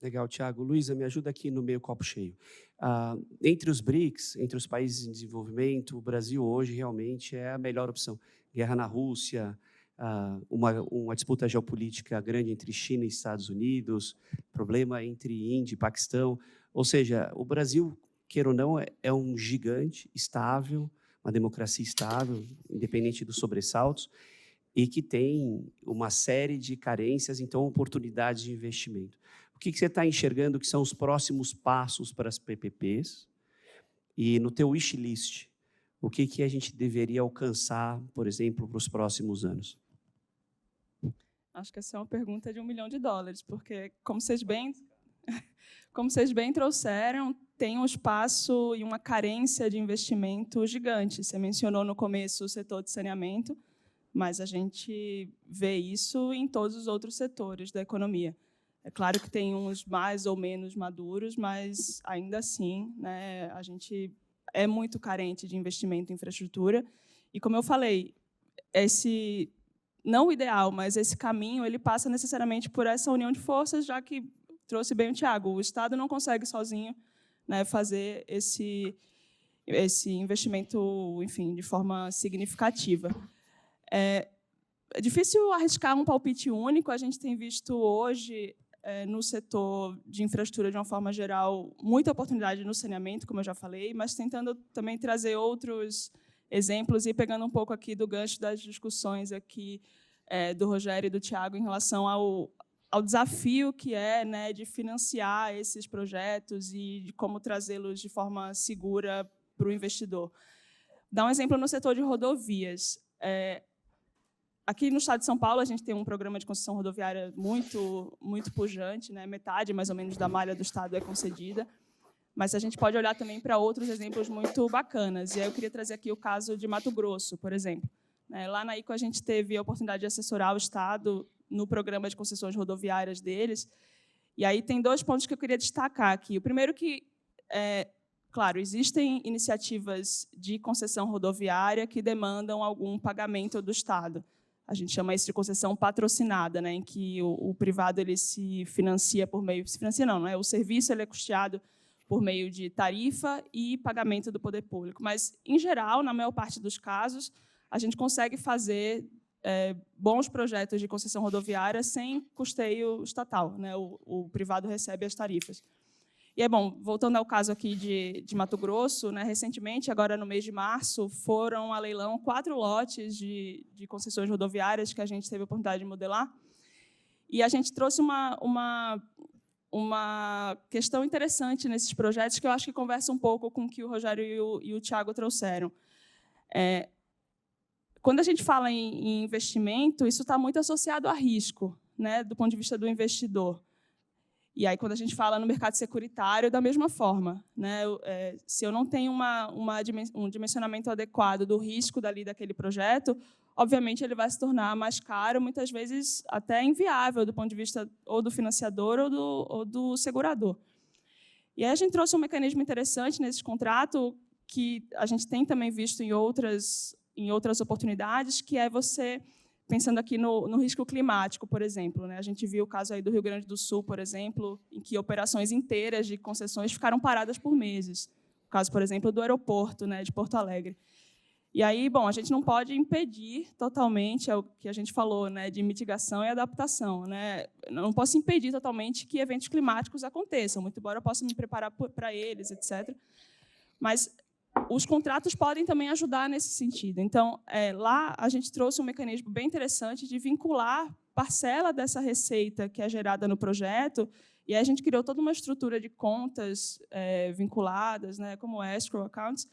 Legal, Tiago. Luísa, me ajuda aqui no meio copo cheio. Entre os BRICS, entre os países em desenvolvimento, o Brasil hoje realmente é a melhor opção. Guerra na Rússia, uma disputa geopolítica grande entre China e Estados Unidos, problema entre Índia e Paquistão. Ou seja, o Brasil, queira ou não, é um gigante estável, uma democracia estável, independente dos sobressaltos, e que tem uma série de carências, então oportunidades de investimento. O que você está enxergando que são os próximos passos para as PPPs? E no teu wish list, o que a gente deveria alcançar, por exemplo, para os próximos anos? Acho que essa é uma pergunta de $1 milhão, porque, como vocês bem trouxeram, tem um espaço e uma carência de investimento gigante. Você mencionou no começo o setor de saneamento, mas a gente vê isso em todos os outros setores da economia. É claro que tem uns mais ou menos maduros, mas, ainda assim, né, a gente é muito carente de investimento em infraestrutura. E, como eu falei, não o ideal, mas esse caminho ele passa necessariamente por essa união de forças, já que trouxe bem o Tiago. O Estado não consegue sozinho, né, fazer esse investimento, enfim, de forma significativa. É difícil arriscar um palpite único. A gente tem visto hoje, no setor de infraestrutura, de uma forma geral, muita oportunidade no saneamento, como eu já falei, mas tentando também trazer outros exemplos e pegando um pouco aqui do gancho das discussões aqui do Rogério e do Tiago em relação ao desafio que é, né, de financiar esses projetos e de como trazê-los de forma segura para o investidor. Dá um exemplo no setor de rodovias. Aqui no estado de São Paulo, a gente tem um programa de concessão rodoviária muito pujante, né? Metade, mais ou menos, da malha do estado é concedida, mas a gente pode olhar também para outros exemplos muito bacanas. E aí eu queria trazer aqui o caso de Mato Grosso, por exemplo. Lá na ICO, a gente teve a oportunidade de assessorar o estado no programa de concessões rodoviárias deles. E aí tem 2 pontos que eu queria destacar aqui. O primeiro que, claro, existem iniciativas de concessão rodoviária que demandam algum pagamento do estado. A gente chama isso de concessão patrocinada, né, em que o privado ele se financia por meio... Se financia não, o serviço ele é custeado por meio de tarifa e pagamento do poder público. Mas, em geral, na maior parte dos casos, a gente consegue fazer bons projetos de concessão rodoviária sem custeio estatal, né? O privado recebe as tarifas. E bom, voltando ao caso aqui de Mato Grosso, né, recentemente, agora no mês de março, foram a leilão 4 lotes de concessões rodoviárias que a gente teve a oportunidade de modelar. E a gente trouxe uma questão interessante nesses projetos que eu acho que conversa um pouco com o que o Rogério e o Tiago trouxeram. Quando a gente fala em investimento, isso está muito associado a risco, né, do ponto de vista do investidor. E aí, quando a gente fala no mercado securitário, da mesma forma, né? Se eu não tenho um dimensionamento adequado do risco daquele projeto, obviamente ele vai se tornar mais caro, muitas vezes até inviável do ponto de vista ou do financiador ou do segurador. E aí a gente trouxe um mecanismo interessante nesse contrato que a gente tem também visto em outras oportunidades, que é você... Pensando aqui no risco climático, por exemplo, né? A gente viu o caso aí do Rio Grande do Sul, por exemplo, em que operações inteiras de concessões ficaram paradas por meses. O caso, por exemplo, do aeroporto, né, de Porto Alegre. E aí, bom, a gente não pode impedir totalmente o que a gente falou, né, de mitigação e adaptação, né? Eu não posso impedir totalmente que eventos climáticos aconteçam, muito embora eu possa me preparar para eles, etc. Mas os contratos podem também ajudar nesse sentido. Então, lá a gente trouxe um mecanismo bem interessante de vincular parcela dessa receita que é gerada no projeto, e aí a gente criou toda uma estrutura de contas vinculadas, né, como escrow accounts,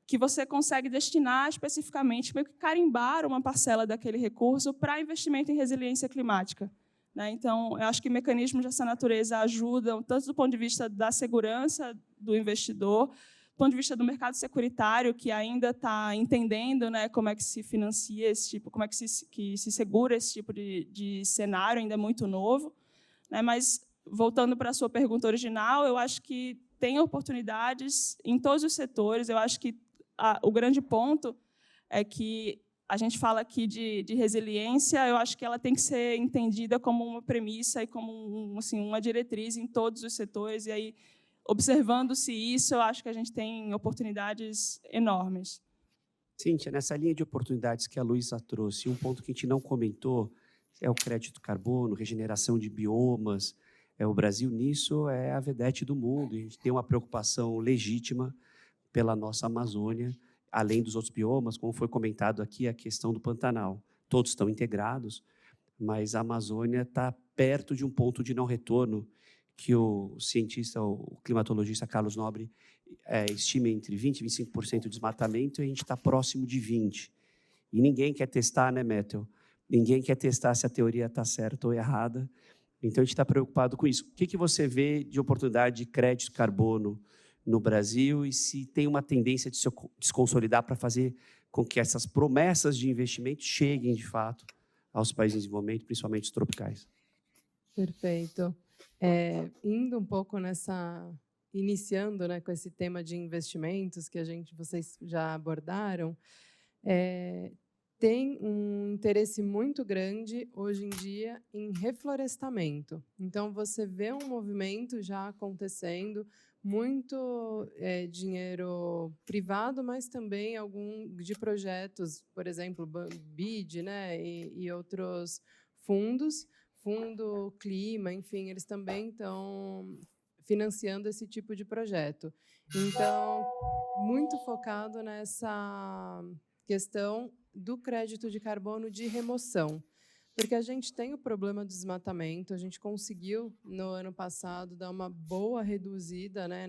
que você consegue destinar especificamente, meio que carimbar uma parcela daquele recurso para investimento em resiliência climática, né? Então, eu acho que mecanismos dessa natureza ajudam, tanto do ponto de vista da segurança do investidor, do ponto de vista do mercado securitário, que ainda está entendendo, né, como é que se financia esse tipo, como é que se segura esse tipo de cenário, ainda é muito novo, né? Mas, voltando para a sua pergunta original, eu acho que tem oportunidades em todos os setores. Eu acho que o grande ponto é que a gente fala aqui de resiliência, eu acho que ela tem que ser entendida como uma premissa e como uma diretriz em todos os setores, e aí, observando-se isso, eu acho que a gente tem oportunidades enormes. Cíntia, nessa linha de oportunidades que a Luísa trouxe, um ponto que a gente não comentou é o crédito carbono, regeneração de biomas. O Brasil, nisso, é a vedete do mundo. A gente tem uma preocupação legítima pela nossa Amazônia, além dos outros biomas, como foi comentado aqui, a questão do Pantanal. Todos estão integrados, mas a Amazônia está perto de um ponto de não retorno, que o cientista, o climatologista Carlos Nobre, estima entre 20% e 25% de desmatamento, e a gente está próximo de 20%. E ninguém quer testar, né, Mettel? Ninguém quer testar se a teoria está certa ou errada. Então, a gente está preocupado com isso. O que você vê de oportunidade de crédito carbono no Brasil e se tem uma tendência de se consolidar para fazer com que essas promessas de investimento cheguem, de fato, aos países em desenvolvimento, principalmente os tropicais. Perfeito. Indo um pouco iniciando, né, com esse tema de investimentos que vocês já abordaram, tem um interesse muito grande hoje em dia em reflorestamento. Então, você vê um movimento já acontecendo, muito dinheiro privado, mas também algum de projetos, por exemplo, BID, né, e outros fundos, Fundo Clima, enfim, eles também estão financiando esse tipo de projeto. Então, muito focado nessa questão do crédito de carbono de remoção. Porque a gente tem o problema do desmatamento, a gente conseguiu, no ano passado, dar uma boa reduzida, né,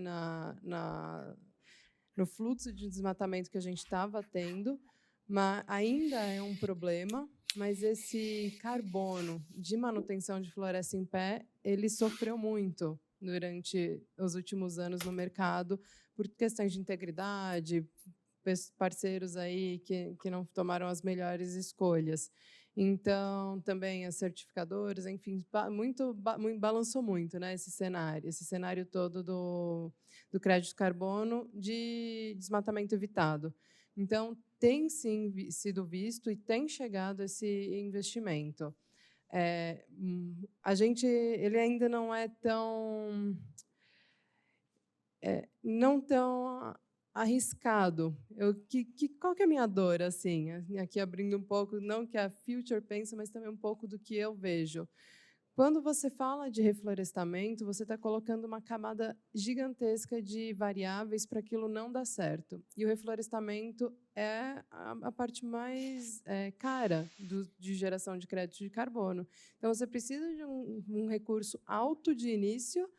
no fluxo de desmatamento que a gente estava tendo, mas ainda é um problema, mas esse carbono de manutenção de floresta em pé, ele sofreu muito durante os últimos anos no mercado, por questões de integridade, parceiros aí que não tomaram as melhores escolhas. Então, também as certificadoras, enfim, balançou muito, né, esse cenário todo do crédito de carbono de desmatamento evitado. Então, tem sim sido visto e tem chegado esse investimento. Ele ainda não é tão arriscado. Qual que é a minha dor, assim? Aqui abrindo um pouco, não que a Future pensa, mas também um pouco do que eu vejo. Quando você fala de reflorestamento, você está colocando uma camada gigantesca de variáveis para aquilo não dar certo. E o reflorestamento é a parte mais cara de geração de crédito de carbono. Então, você precisa de um recurso alto de início,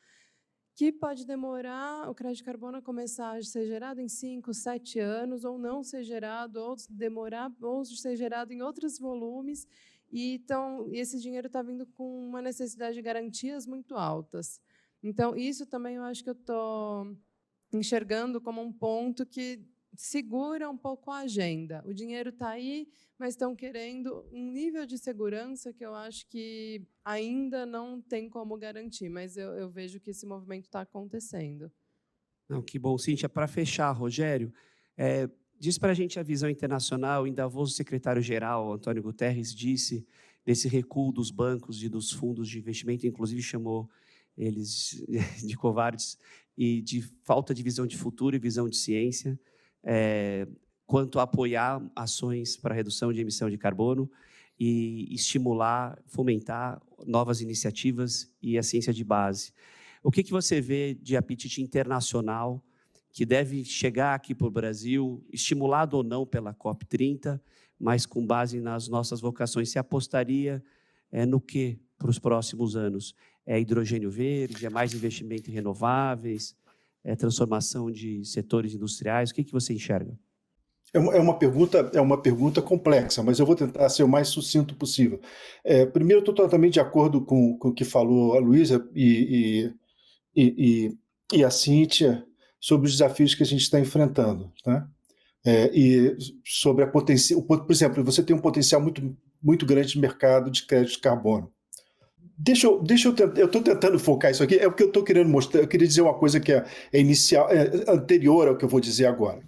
que pode demorar o crédito de carbono a começar a ser gerado em 5, 7 anos, ou não ser gerado, ou demorar, ou ser gerado em outros volumes. Então, esse dinheiro está vindo com uma necessidade de garantias muito altas. Então, isso também eu acho que eu estou enxergando como um ponto que segura um pouco a agenda. O dinheiro está aí, mas estão querendo um nível de segurança que eu acho que ainda não tem como garantir, mas eu vejo que esse movimento está acontecendo. Não, que bom. Cíntia, para fechar, Rogério, diz para a gente a visão internacional. Em Davos, o secretário-geral, Antônio Guterres, disse desse recuo dos bancos e dos fundos de investimento, inclusive chamou eles de covardes, e de falta de visão de futuro e visão de ciência, quanto a apoiar ações para redução de emissão de carbono e estimular, fomentar novas iniciativas e a ciência de base. O que você vê de apetite internacional que deve chegar aqui para o Brasil, estimulado ou não pela COP30, mas com base nas nossas vocações? Se apostaria no quê para os próximos anos? É hidrogênio verde, é mais investimento em renováveis, é transformação de setores industriais? O que você enxerga? É uma pergunta complexa, mas eu vou tentar ser o mais sucinto possível. Primeiro, estou totalmente de acordo com o que falou a Luísa e a Cíntia sobre os desafios que a gente está enfrentando, né? E sobre por exemplo, você tem um potencial muito, muito grande de mercado de crédito de carbono. Eu estou tentando focar isso aqui, é o que eu estou querendo mostrar. Eu queria dizer uma coisa que é anterior ao que eu vou dizer agora.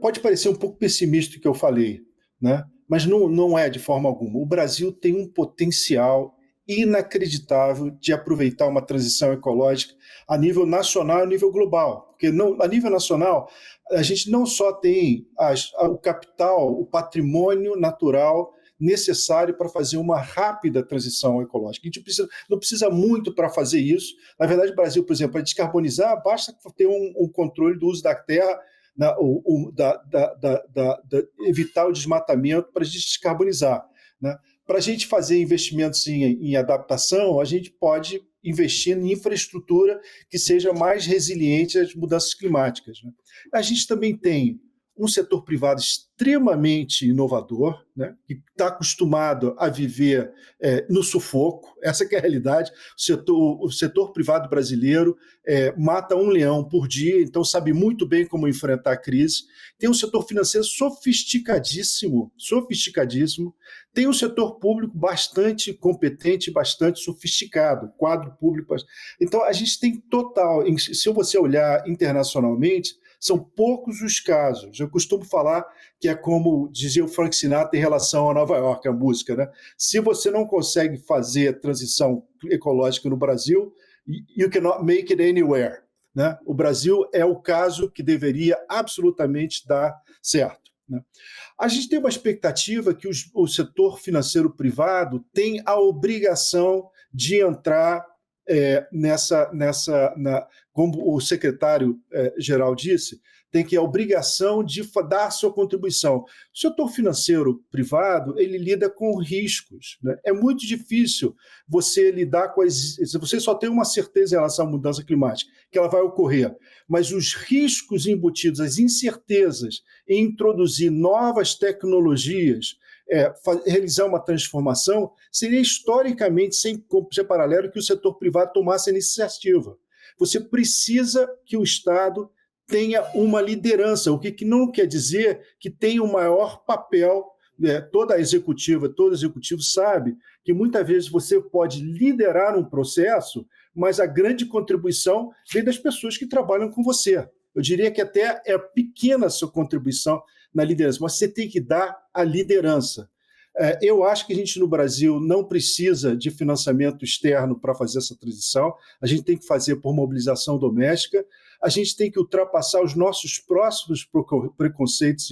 Pode parecer um pouco pessimista o que eu falei, né? Mas não é de forma alguma. O Brasil tem um potencial inacreditável de aproveitar uma transição ecológica a nível nacional e a nível global. Porque a nível nacional, a gente não só tem o capital, o patrimônio natural necessário para fazer uma rápida transição ecológica. A gente não precisa muito para fazer isso. Na verdade, o Brasil, por exemplo, para descarbonizar, basta ter um controle do uso da terra, evitar o desmatamento para descarbonizar, né? Para a gente fazer investimentos em adaptação, a gente pode investir em infraestrutura que seja mais resiliente às mudanças climáticas, né? A gente também tem um setor privado extremamente inovador, né, que está acostumado a viver no sufoco, essa que é a realidade. O setor privado brasileiro mata um leão por dia, então sabe muito bem como enfrentar a crise. Tem um setor financeiro sofisticadíssimo, tem um setor público bastante competente, bastante sofisticado, quadro público. Então, a gente tem total, se você olhar internacionalmente, são poucos os casos. Eu costumo falar que é como dizia o Frank Sinatra em relação a Nova York, a música, né? Se você não consegue fazer a transição ecológica no Brasil, you cannot make it anywhere, né? O Brasil é o caso que deveria absolutamente dar certo, né? A gente tem uma expectativa que o setor financeiro privado tem a obrigação de entrar como o secretário-geral disse, tem que a obrigação de dar a sua contribuição. O setor financeiro privado, ele lida com riscos, né? É muito difícil você lidar com você só tem uma certeza em relação à mudança climática, que ela vai ocorrer, mas os riscos embutidos, as incertezas em introduzir novas tecnologias, realizar uma transformação, seria historicamente sem paralelo que o setor privado tomasse a iniciativa. Você precisa que o Estado tenha uma liderança, o que não quer dizer que tenha o maior papel, todo executivo sabe que muitas vezes você pode liderar um processo, mas a grande contribuição vem das pessoas que trabalham com você. Eu diria que até é pequena a sua contribuição na liderança, mas você tem que dar a liderança. Eu acho que a gente no Brasil não precisa de financiamento externo para fazer essa transição, a gente tem que fazer por mobilização doméstica, a gente tem que ultrapassar os nossos próximos preconceitos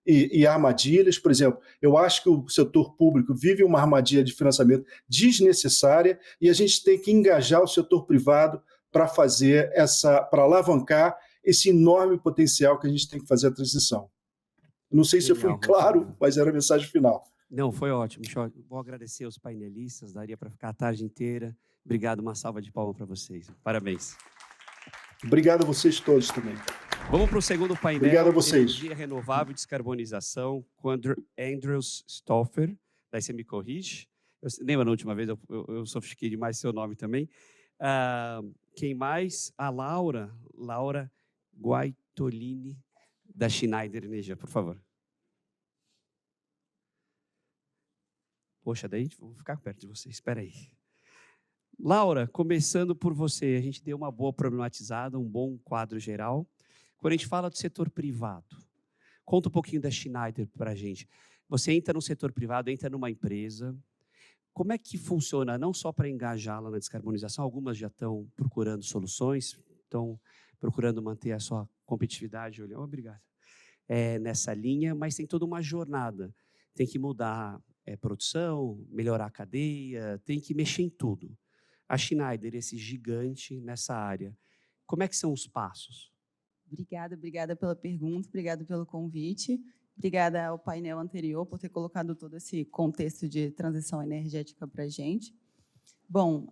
e armadilhas. Por exemplo, eu acho que o setor público vive uma armadilha de financiamento desnecessária e a gente tem que engajar o setor privado para para alavancar esse enorme potencial que a gente tem que fazer a transição. Não sei se eu fui claro, mas era a mensagem final. Não, foi ótimo. Vou agradecer aos painelistas, daria para ficar a tarde inteira. Obrigado, uma salva de palmas para vocês. Parabéns. Obrigado a vocês todos também. Vamos para o segundo painel. Obrigado a vocês. Energia renovável e descarbonização, com Andrews Stauffer. Daí você me corrige. Lembra na última vez, eu sofistiquei demais seu nome também. Quem mais? A Laura Guaitolini, da Schneider Energia, por favor. Poxa, daí vou ficar perto de você, espera aí. Laura, começando por você, a gente deu uma boa problematizada, um bom quadro geral. Quando a gente fala do setor privado, conta um pouquinho da Schneider para a gente. Você entra no setor privado, entra numa empresa, como é que funciona, não só para engajá-la na descarbonização, algumas já estão procurando soluções, estão procurando manter a sua competitividade, obrigado, nessa linha, mas tem toda uma jornada, tem que mudar produção, melhorar a cadeia, tem que mexer em tudo. A Schneider, esse gigante nessa área, como é que são os passos? Obrigada pela pergunta, obrigada pelo convite, obrigada ao painel anterior por ter colocado todo esse contexto de transição energética para a gente. Bom,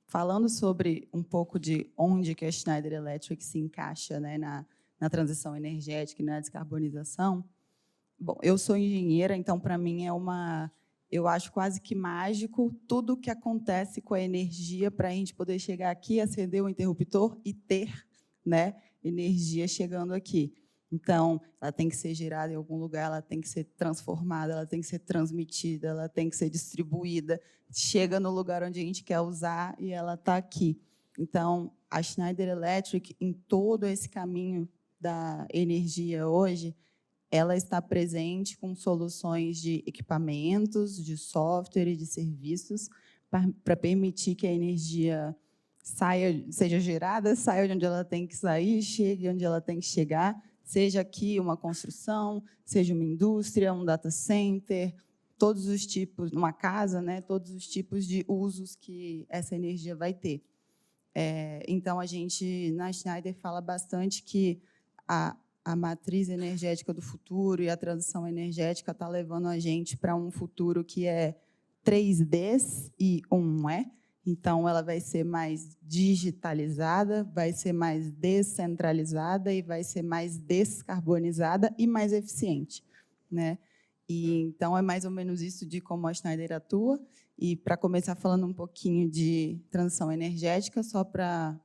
falando sobre um pouco de onde que a Schneider Electric se encaixa, né, na transição energética e na descarbonização, bom, eu sou engenheira, então, para mim, eu acho quase que mágico tudo o que acontece com a energia para a gente poder chegar aqui, acender o interruptor e ter, né, energia chegando aqui. Então, ela tem que ser gerada em algum lugar, ela tem que ser transformada, ela tem que ser transmitida, ela tem que ser distribuída, chega no lugar onde a gente quer usar e ela está aqui. Então, a Schneider Electric, em todo esse caminho da energia hoje, ela está presente com soluções de equipamentos, de software e de serviços para permitir que a energia seja gerada, saia de onde ela tem que sair, chegue onde ela tem que chegar, seja aqui uma construção, seja uma indústria, um data center, todos os tipos, uma casa, né, todos os tipos de usos que essa energia vai ter. Então, a gente, na Schneider, fala bastante que a matriz energética do futuro e a transição energética está levando a gente para um futuro que é 3Ds e Então, ela vai ser mais digitalizada, vai ser mais descentralizada e vai ser mais descarbonizada e mais eficiente, né? E, então, é mais ou menos isso de como a Schneider atua. E, para começar falando um pouquinho de transição energética, só para...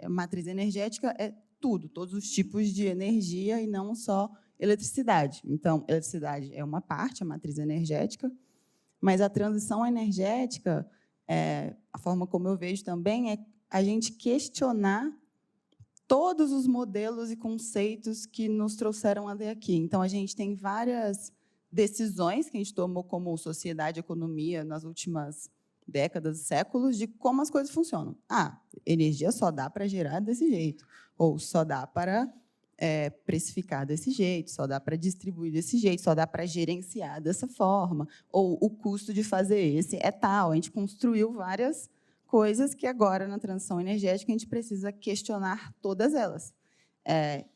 matriz energética é tudo, todos os tipos de energia e não só eletricidade. Então, eletricidade é uma parte, a matriz energética, mas a transição energética, a forma como eu vejo também, é a gente questionar todos os modelos e conceitos que nos trouxeram até aqui. Então, a gente tem várias decisões que a gente tomou como sociedade e economia nas últimas décadas e séculos de como as coisas funcionam. Energia só dá para gerar desse jeito, ou só dá para precificar desse jeito, só dá para distribuir desse jeito, só dá para gerenciar dessa forma, ou o custo de fazer esse é tal. A gente construiu várias coisas que agora, na transição energética, a gente precisa questionar todas elas.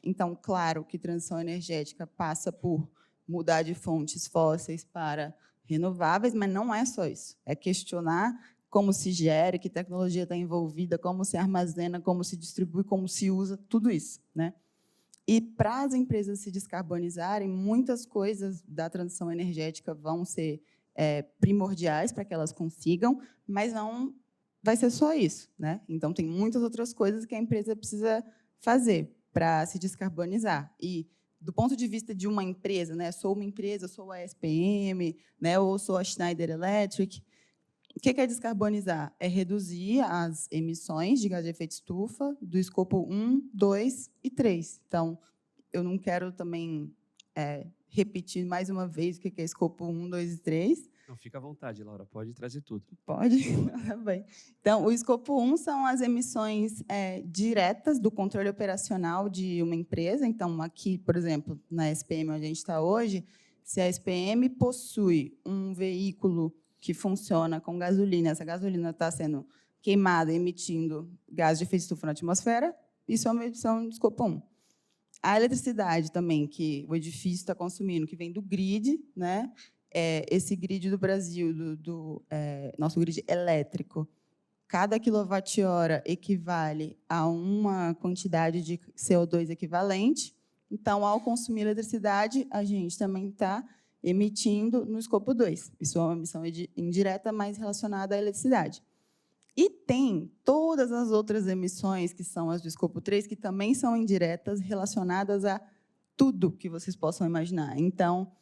Então, claro que transição energética passa por mudar de fontes fósseis para renováveis, mas não é só isso. É questionar como se gera, que tecnologia está envolvida, como se armazena, como se distribui, como se usa, tudo isso, né? E, para as empresas se descarbonizarem, muitas coisas da transição energética vão ser primordiais para que elas consigam, mas não vai ser só isso, né? Então, tem muitas outras coisas que a empresa precisa fazer para se descarbonizar. E, do ponto de vista de uma empresa, né? Sou uma empresa, sou a SPM, né? Ou sou a Schneider Electric. O que é descarbonizar? É reduzir as emissões de gás de efeito estufa do escopo 1, 2 e 3. Então, eu não quero também repetir mais uma vez o que é escopo 1, 2 e 3. Não, fica à vontade, Laura, pode trazer tudo. Pode? Tá bem. Então, o escopo 1 são as emissões diretas do controle operacional de uma empresa. Então, aqui, por exemplo, na SPM, onde a gente está hoje, se a SPM possui um veículo que funciona com gasolina, essa gasolina está sendo queimada, emitindo gás de efeito estufa na atmosfera, isso é uma emissão de escopo 1. A eletricidade também, que o edifício está consumindo, que vem do grid, né? Esse grid do Brasil, nosso grid elétrico, cada quilowatt-hora equivale a uma quantidade de CO2 equivalente. Então, ao consumir eletricidade, a gente também está emitindo no escopo 2. Isso é uma emissão indireta, mas relacionada à eletricidade. E tem todas as outras emissões, que são as do escopo 3, que também são indiretas, relacionadas a tudo que vocês possam imaginar. Então,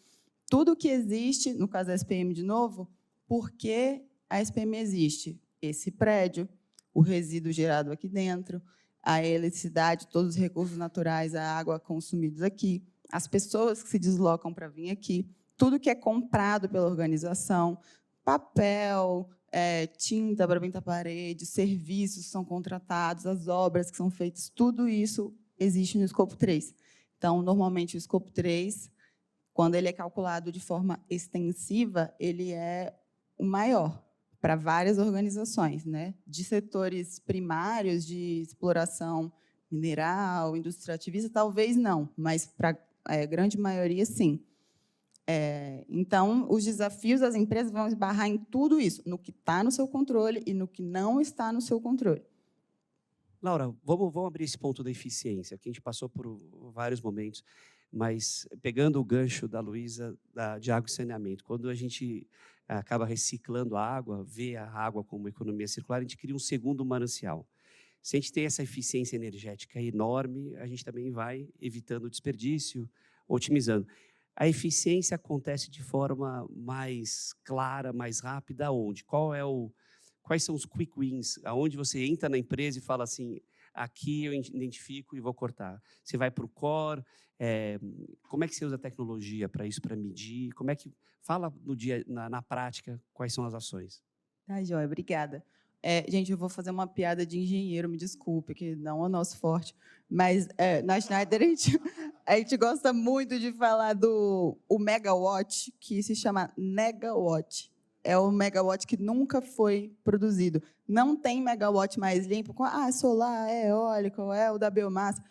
tudo que existe, no caso da SPM de novo, por que a SPM existe? Esse prédio, o resíduo gerado aqui dentro, a eletricidade, todos os recursos naturais, a água consumidos aqui, as pessoas que se deslocam para vir aqui, tudo que é comprado pela organização, papel, tinta para pintar parede, serviços que são contratados, as obras que são feitas, tudo isso existe no escopo 3. Então, normalmente, o escopo 3, quando ele é calculado de forma extensiva, ele é o maior para várias organizações, né? De setores primários, de exploração mineral, indústria extrativista, talvez não, mas para a grande maioria, sim. Então, os desafios das empresas vão esbarrar em tudo isso, no que está no seu controle e no que não está no seu controle. Laura, vamos abrir esse ponto da eficiência, que a gente passou por vários momentos, mas pegando o gancho da Luísa, de água e saneamento, quando a gente acaba reciclando a água, vê a água como economia circular, a gente cria um segundo manancial. Se a gente tem essa eficiência energética enorme, a gente também vai evitando o desperdício, otimizando. A eficiência acontece de forma mais clara, mais rápida, onde? Quais são os quick wins? Aonde você entra na empresa e fala assim, aqui eu identifico e vou cortar. Você vai para o core, como é que você usa a tecnologia para isso, para medir? Como é que fala no dia, na prática, quais são as ações? Tá, joia, obrigada. Gente, eu vou fazer uma piada de engenheiro, me desculpe, que não é o nosso forte, mas na Schneider a gente gosta muito de falar do megawatt, que se chama negawatt. É o megawatt que nunca foi produzido. Não tem megawatt mais limpo, solar, eólico, o da biomassa,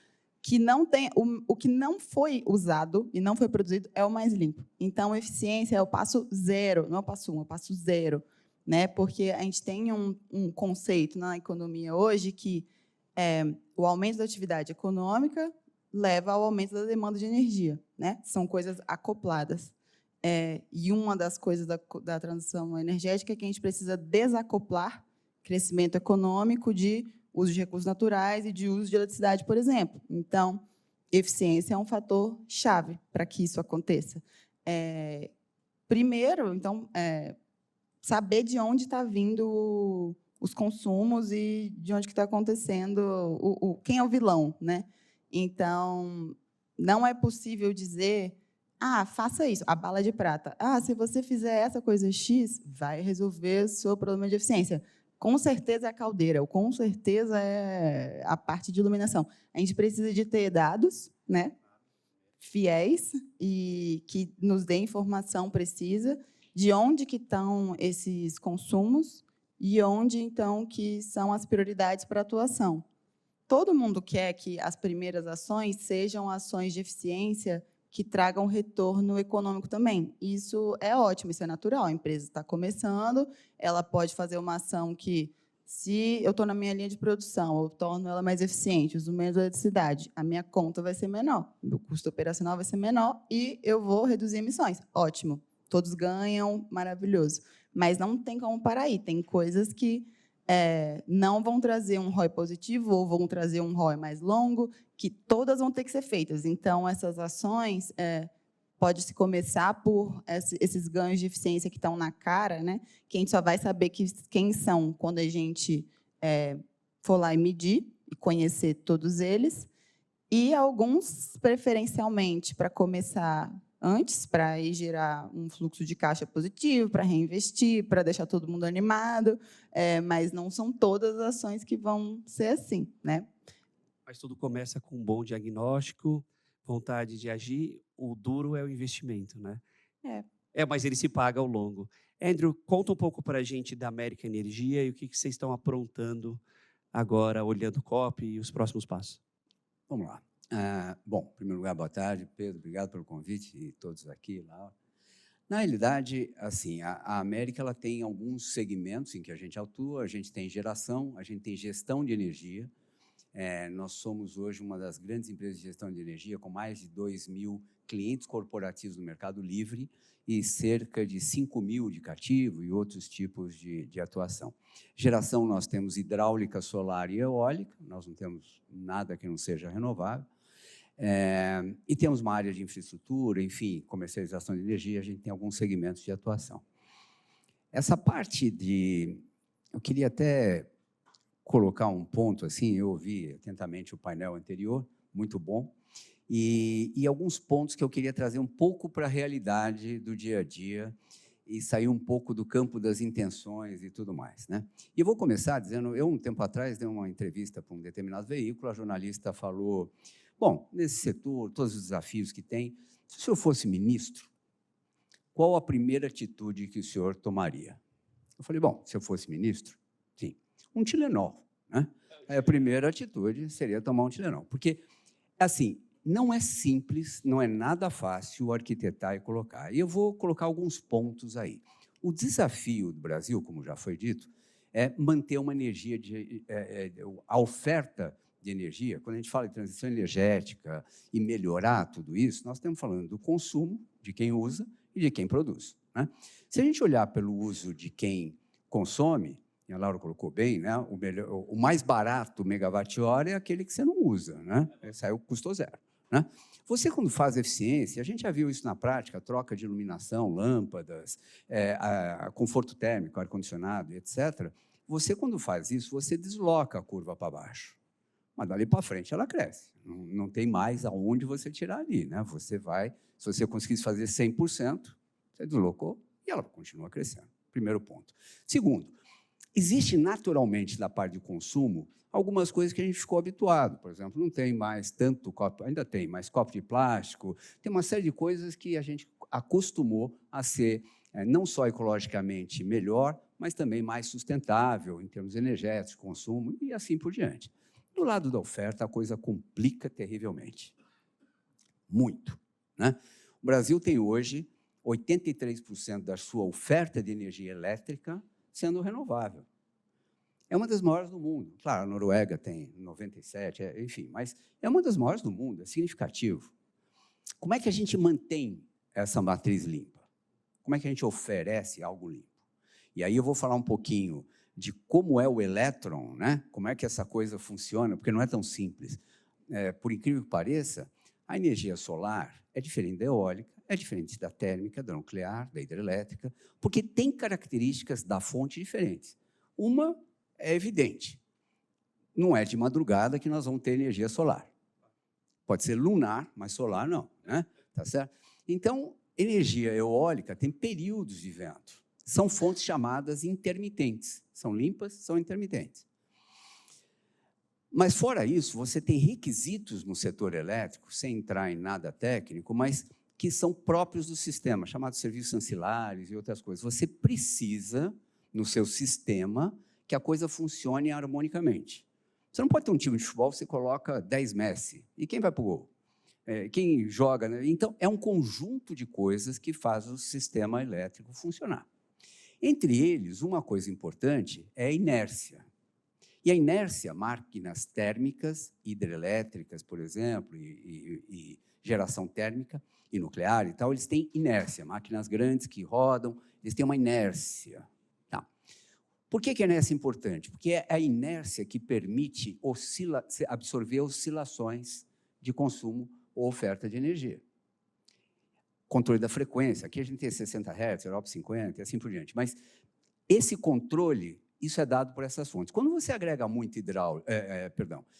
que não tem, o que não foi usado e não foi produzido é o mais limpo. Então, eficiência é o passo zero, não é o passo 1, é o passo zero. né? Porque a gente tem um conceito na economia hoje que o aumento da atividade econômica leva ao aumento da demanda de energia, né? São coisas acopladas. E uma das coisas da transição energética é que a gente precisa desacoplar crescimento econômico de uso de recursos naturais e de uso de eletricidade, por exemplo. Então, eficiência é um fator chave para que isso aconteça. Primeiro, então, saber de onde está vindo os consumos e de onde que está acontecendo, quem é o vilão, né? Então, não é possível dizer, faça isso, a bala de prata. Se você fizer essa coisa X, vai resolver o seu problema de eficiência. Com certeza é a caldeira, ou com certeza é a parte de iluminação. A gente precisa de ter dados, né, fiéis e que nos dê informação precisa de onde que estão esses consumos e onde, então, que são as prioridades para a atuação. Todo mundo quer que as primeiras ações sejam ações de eficiência que tragam retorno econômico também. Isso é ótimo, isso é natural. A empresa está começando, ela pode fazer uma ação que, se eu estou na minha linha de produção, eu torno ela mais eficiente, uso menos eletricidade, a minha conta vai ser menor, meu custo operacional vai ser menor e eu vou reduzir emissões. Ótimo, todos ganham, maravilhoso. Mas não tem como parar aí. Tem coisas que não vão trazer um ROI positivo ou vão trazer um ROI mais longo, que todas vão ter que ser feitas. Então, essas ações pode-se começar por esses ganhos de eficiência que estão na cara, né? Que a gente só vai saber quem são quando a gente for lá e medir e conhecer todos eles. E alguns, preferencialmente, para começar antes, para ir gerar um fluxo de caixa positivo, para reinvestir, para deixar todo mundo animado, mas não são todas as ações que vão ser assim, né? Mas tudo começa com um bom diagnóstico, vontade de agir. O duro é o investimento, né? Mas ele se paga ao longo. Andrew, conta um pouco para a gente da América Energia e o que vocês estão aprontando agora, olhando o COP e os próximos passos. Vamos lá. Bom, em primeiro lugar, boa tarde, Pedro, obrigado pelo convite e todos aqui, Laura. Na realidade, assim, a América ela tem alguns segmentos em que a gente atua. A gente tem geração, a gente tem gestão de energia. Nós somos hoje uma das grandes empresas de gestão de energia, com mais de 2.000 clientes corporativos no mercado livre e cerca de 5.000 de cativo e outros tipos de atuação. Geração, nós temos hidráulica, solar e eólica, nós não temos nada que não seja renovável. E temos uma área de infraestrutura, enfim, comercialização de energia, a gente tem alguns segmentos de atuação. Essa parte de... Eu queria até colocar um ponto, assim, eu ouvi atentamente o painel anterior, muito bom, e alguns pontos que eu queria trazer um pouco para a realidade do dia a dia e sair um pouco do campo das intenções e tudo mais, né? E eu vou começar dizendo, um tempo atrás, dei uma entrevista para um determinado veículo, a jornalista falou, bom, nesse setor, todos os desafios que tem, se o senhor fosse ministro, qual a primeira atitude que o senhor tomaria? Eu falei, bom, se eu fosse ministro, sim, um Tilenol, né? A primeira atitude seria tomar um Tilenol, porque, assim, não é simples, não é nada fácil arquitetar e colocar. E eu vou colocar alguns pontos aí. O desafio do Brasil, como já foi dito, é manter uma energia, a oferta de energia. Quando a gente fala de transição energética e melhorar tudo isso, nós estamos falando do consumo, de quem usa e de quem produz, né? Se a gente olhar pelo uso de quem consome, e a Laura colocou bem, né? O mais barato megawatt-hora é aquele que você não usa, né? Saiu, custou zero, né? Você, quando faz eficiência, a gente já viu isso na prática, troca de iluminação, lâmpadas, conforto térmico, ar-condicionado, etc. Você, quando faz isso, você desloca a curva para baixo. Mas dali para frente ela cresce. Não tem mais aonde você tirar ali, né? Você vai, se você conseguisse fazer 100%, você deslocou e ela continua crescendo. Primeiro ponto. Segundo, existe naturalmente, da parte de consumo, algumas coisas que a gente ficou habituado. Por exemplo, não tem mais tanto copo, ainda tem, mas copo de plástico. Tem uma série de coisas que a gente acostumou a ser não só ecologicamente melhor, mas também mais sustentável em termos energéticos, consumo e assim por diante. Do lado da oferta, a coisa complica terrivelmente. Muito, né? O Brasil tem hoje 83% da sua oferta de energia elétrica sendo renovável. É uma das maiores do mundo. Claro, a Noruega tem 97, enfim, mas é uma das maiores do mundo, é significativo. Como é que a gente mantém essa matriz limpa? Como é que a gente oferece algo limpo? E aí eu vou falar um pouquinho de como é o elétron, né? Como é que essa coisa funciona, porque não é tão simples. Por incrível que pareça, a energia solar é diferente da eólica, é diferente da térmica, da nuclear, da hidrelétrica, porque tem características da fonte diferentes. Uma é evidente. Não é de madrugada que nós vamos ter energia solar. Pode ser lunar, mas solar não, né? Tá certo? Então, energia eólica tem períodos de vento. São fontes chamadas intermitentes. São limpas, são intermitentes. Mas, fora isso, você tem requisitos no setor elétrico, sem entrar em nada técnico, mas que são próprios do sistema, chamados serviços ancilares e outras coisas. Você precisa, no seu sistema, que a coisa funcione harmonicamente. Você não pode ter um time de futebol, você coloca 10 Messi. E quem vai para o gol? Quem joga? Né? Então, é um conjunto de coisas que faz o sistema elétrico funcionar. Entre eles, uma coisa importante é a inércia. E a inércia, máquinas térmicas, hidrelétricas, por exemplo, e geração térmica e nuclear e tal, eles têm inércia. Máquinas grandes que rodam, eles têm uma inércia. Por que a inércia é importante? Porque é a inércia que permite absorver oscilações de consumo ou oferta de energia. Controle da frequência. Aqui a gente tem 60 Hz, Europa 50 e assim por diante. Mas esse controle, isso é dado por essas fontes. Quando você agrega muito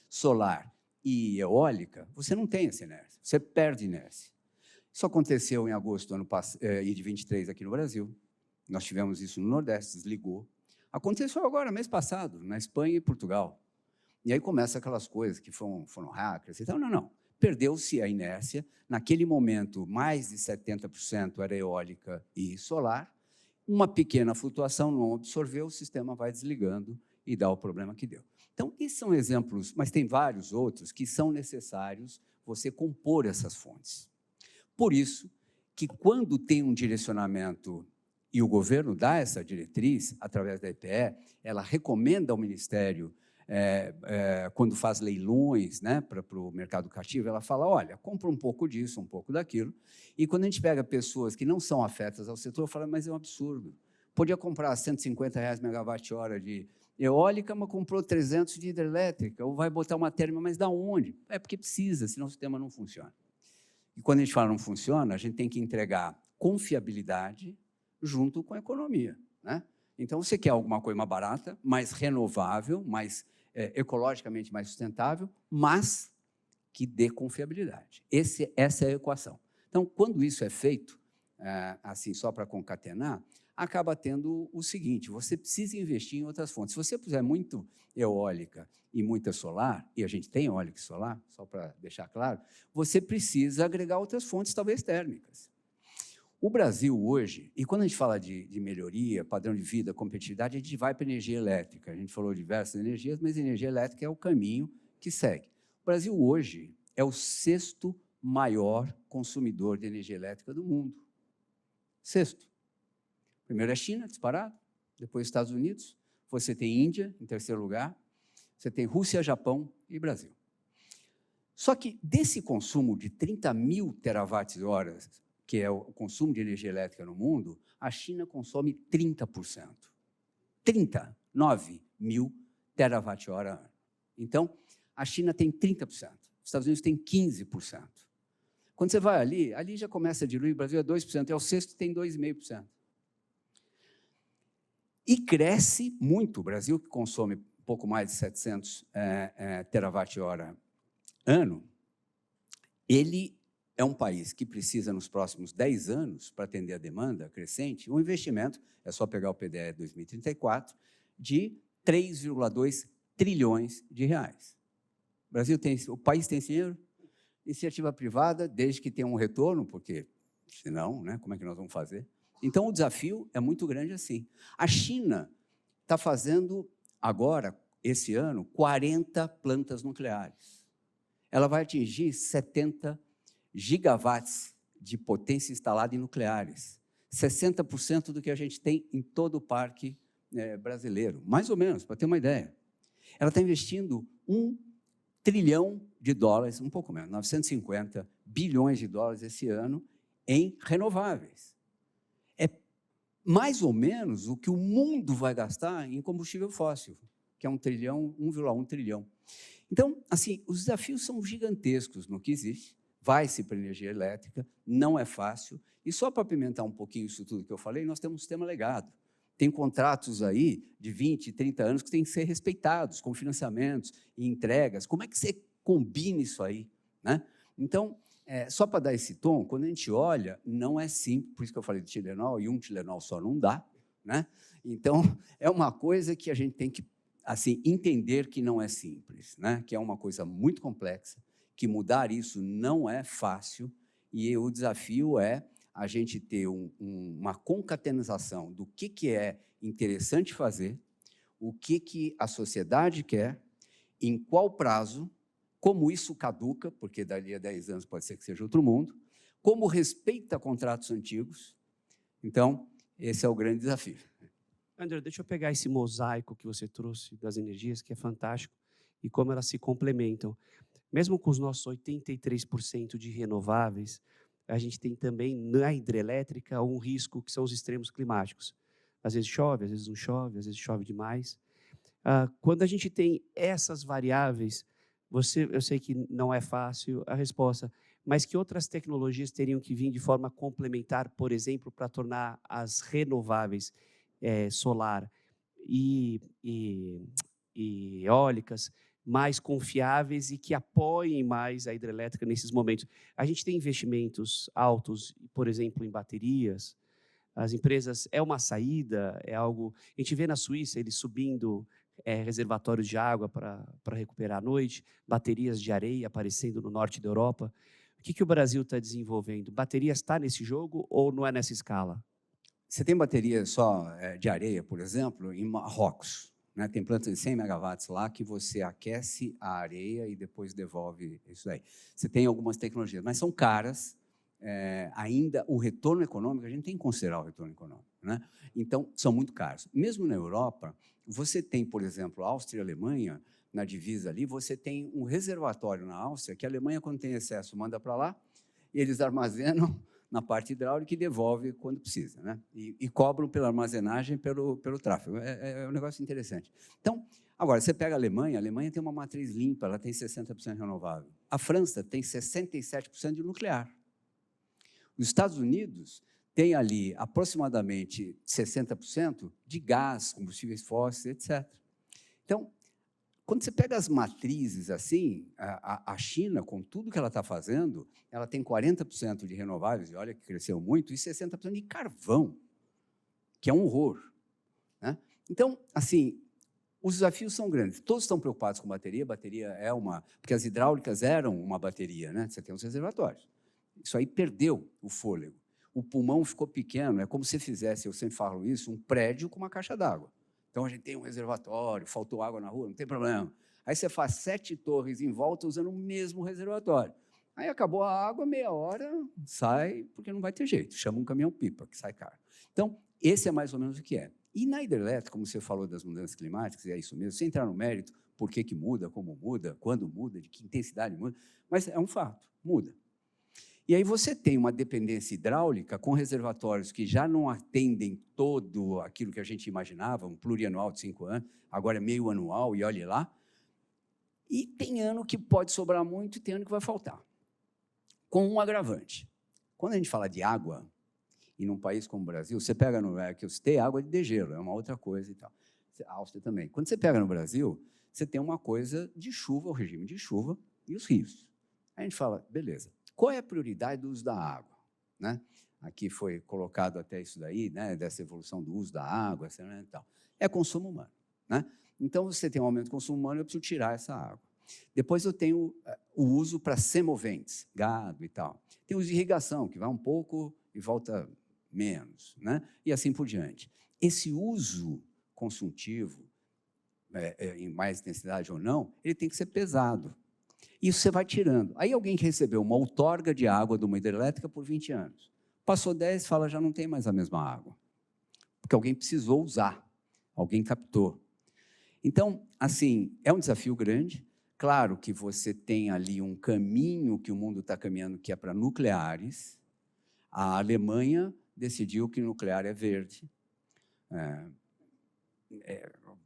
solar e eólica, você não tem essa inércia, você perde inércia. Isso aconteceu em agosto de 23 aqui no Brasil. Nós tivemos isso no Nordeste, desligou. Aconteceu agora, mês passado, na Espanha e Portugal. E aí começa aquelas coisas que foram hackers e tal. Não. Perdeu-se a inércia. Naquele momento, mais de 70% era eólica e solar. Uma pequena flutuação não absorveu, o sistema vai desligando e dá o problema que deu. Então, esses são exemplos, mas tem vários outros que são necessários você compor essas fontes. Por isso que, quando tem um direcionamento e o governo dá essa diretriz, através da EPE, ela recomenda ao Ministério, quando faz leilões, né, para o mercado cativo, ela fala, olha, compra um pouco disso, um pouco daquilo. E quando a gente pega pessoas que não são afetas ao setor, fala, mas é um absurdo. Podia comprar R$150 megawatt-hora de eólica, mas comprou 300 de hidrelétrica, ou vai botar uma térmica, mas da onde? É porque precisa, senão o sistema não funciona. E quando a gente fala não funciona, a gente tem que entregar confiabilidade junto com a economia, né? Então, você quer alguma coisa mais barata, mais renovável, mais ecologicamente mais sustentável, mas que dê confiabilidade. Essa é a equação. Então, quando isso é feito, assim, só para concatenar, acaba tendo o seguinte, você precisa investir em outras fontes. Se você puser muito eólica e muita solar, e a gente tem eólica e solar, só para deixar claro, você precisa agregar outras fontes, talvez térmicas. O Brasil hoje, e quando a gente fala de melhoria, padrão de vida, competitividade, a gente vai para a energia elétrica. A gente falou de diversas energias, mas a energia elétrica é o caminho que segue. O Brasil hoje é o 6º maior consumidor de energia elétrica do mundo. 6º. Primeiro é a China, disparado, depois Estados Unidos, você tem Índia, em 3º lugar, você tem Rússia, Japão e Brasil. Só que desse consumo de 30 mil terawatt-horas, que é o consumo de energia elétrica no mundo, a China consome 30%. 39 mil terawatt-hora ano. Então, a China tem 30%, os Estados Unidos tem 15%. Quando você vai ali já começa a diluir, o Brasil é 2%, é o 6º, tem 2,5%. E cresce muito. O Brasil, que consome um pouco mais de 700 terawatt-hora ano, ele é um país que precisa, nos próximos 10 anos, para atender a demanda crescente, um investimento, é só pegar o PDE 2034, de 3,2 trilhões de reais. O país tem esse dinheiro? Iniciativa privada, desde que tenha um retorno, porque, senão, né, como é que nós vamos fazer? Então, o desafio é muito grande assim. A China está fazendo, agora, esse ano, 40 plantas nucleares. Ela vai atingir 70 gigawatts de potência instalada em nucleares. 60% do que a gente tem em todo o parque brasileiro, mais ou menos, para ter uma ideia. Ela está investindo $1 trilhão, um pouco menos, 950 bilhões de dólares esse ano em renováveis. É mais ou menos o que o mundo vai gastar em combustível fóssil, que é 1,1 trilhão. Então, assim, os desafios são gigantescos no que existe. Vai-se para a energia elétrica, não é fácil. E só para apimentar um pouquinho isso tudo que eu falei, nós temos um sistema legado. Tem contratos aí de 20, 30 anos que têm que ser respeitados, com financiamentos e entregas. Como é que você combina isso aí, né? Então, só para dar esse tom, quando a gente olha, não é simples, por isso que eu falei de Tilenol, e um Tilenol só não dá, né? Então, é uma coisa que a gente tem que assim, entender que não é simples, né? Que é uma coisa muito complexa, que mudar isso não é fácil, e o desafio é a gente ter uma concatenação do que é interessante fazer, o que a sociedade quer, em qual prazo, como isso caduca, porque dali a 10 anos pode ser que seja outro mundo, como respeita contratos antigos. Então, esse é o grande desafio. André, deixa eu pegar esse mosaico que você trouxe das energias, que é fantástico, e como elas se complementam. Mesmo com os nossos 83% de renováveis, a gente tem também, na hidrelétrica, um risco que são os extremos climáticos. Às vezes chove, às vezes não chove, às vezes chove demais. Quando a gente tem essas variáveis, eu sei que não é fácil a resposta, mas que outras tecnologias teriam que vir de forma complementar, por exemplo, para tornar as renováveis solar e eólicas mais confiáveis e que apoiem mais a hidrelétrica nesses momentos. A gente tem investimentos altos, por exemplo, em baterias. As empresas, é uma saída, é algo... A gente vê na Suíça eles subindo reservatórios de água para recuperar à noite, baterias de areia aparecendo no norte da Europa. O que o Brasil está desenvolvendo? Bateria está nesse jogo ou não é nessa escala? Você tem bateria só de areia, por exemplo, em Marrocos, né? Tem plantas de 100 megawatts lá que você aquece a areia e depois devolve isso aí. Você tem algumas tecnologias, mas são caras. Ainda o retorno econômico, a gente tem que considerar o retorno econômico, né? Então, são muito caros. Mesmo na Europa, você tem, por exemplo, Áustria e Alemanha, na divisa ali, você tem um reservatório na Áustria que a Alemanha, quando tem excesso, manda para lá, e eles armazenam na parte hidráulica e devolve quando precisa, né? E cobram pela armazenagem, pelo tráfego. É um negócio interessante. Então, agora, você pega a Alemanha tem uma matriz limpa, ela tem 60% renovável. A França tem 67% de nuclear. Os Estados Unidos têm ali aproximadamente 60% de gás, combustíveis fósseis, etc. Então, quando você pega as matrizes assim, a China, com tudo que ela está fazendo, ela tem 40% de renováveis, e olha que cresceu muito, e 60% de carvão, que é um horror, né? Então, assim, os desafios são grandes. Todos estão preocupados com bateria é uma... Porque as hidráulicas eram uma bateria, né? Você tem os reservatórios. Isso aí perdeu o fôlego. O pulmão ficou pequeno, é como se fizesse, eu sempre falo isso, um prédio com uma caixa d'água. Então, a gente tem um reservatório, faltou água na rua, não tem problema. Aí você faz 7 torres em volta usando o mesmo reservatório. Aí acabou a água, meia hora, sai, porque não vai ter jeito. Chama um caminhão-pipa, que sai caro. Então, esse é mais ou menos o que é. E na hidrelétrica, como você falou das mudanças climáticas, é isso mesmo, sem entrar no mérito, por que muda, como muda, quando muda, de que intensidade muda, mas é um fato, muda. E aí você tem uma dependência hidráulica com reservatórios que já não atendem todo aquilo que a gente imaginava, um plurianual de 5 anos, agora é meio anual, e olhe lá. E tem ano que pode sobrar muito e tem ano que vai faltar. Com um agravante. Quando a gente fala de água, e num país como o Brasil, você pega no que eu citei, água de degelo, é uma outra coisa e tal. A Áustria também. Quando você pega no Brasil, você tem uma coisa de chuva, o regime de chuva e os rios. Aí a gente fala, beleza. Qual é a prioridade do uso da água, né? Aqui foi colocado até isso daí, né? Dessa evolução do uso da água, e tal. É consumo humano, né? Então, você tem um aumento do consumo humano, eu preciso tirar essa água. Depois eu tenho o uso para semoventes, gado e tal. Tem o uso de irrigação, que vai um pouco e volta menos, né? E assim por diante. Esse uso consultivo, em mais intensidade ou não, ele tem que ser pesado. Isso você vai tirando. Aí alguém que recebeu uma outorga de água de uma hidrelétrica por 20 anos. Passou 10, fala, já não tem mais a mesma água. Porque alguém precisou usar. alguém captou. Então, assim, é um desafio grande. Claro que você tem ali um caminho que o mundo está caminhando, que é para nucleares. A Alemanha decidiu que nuclear é verde.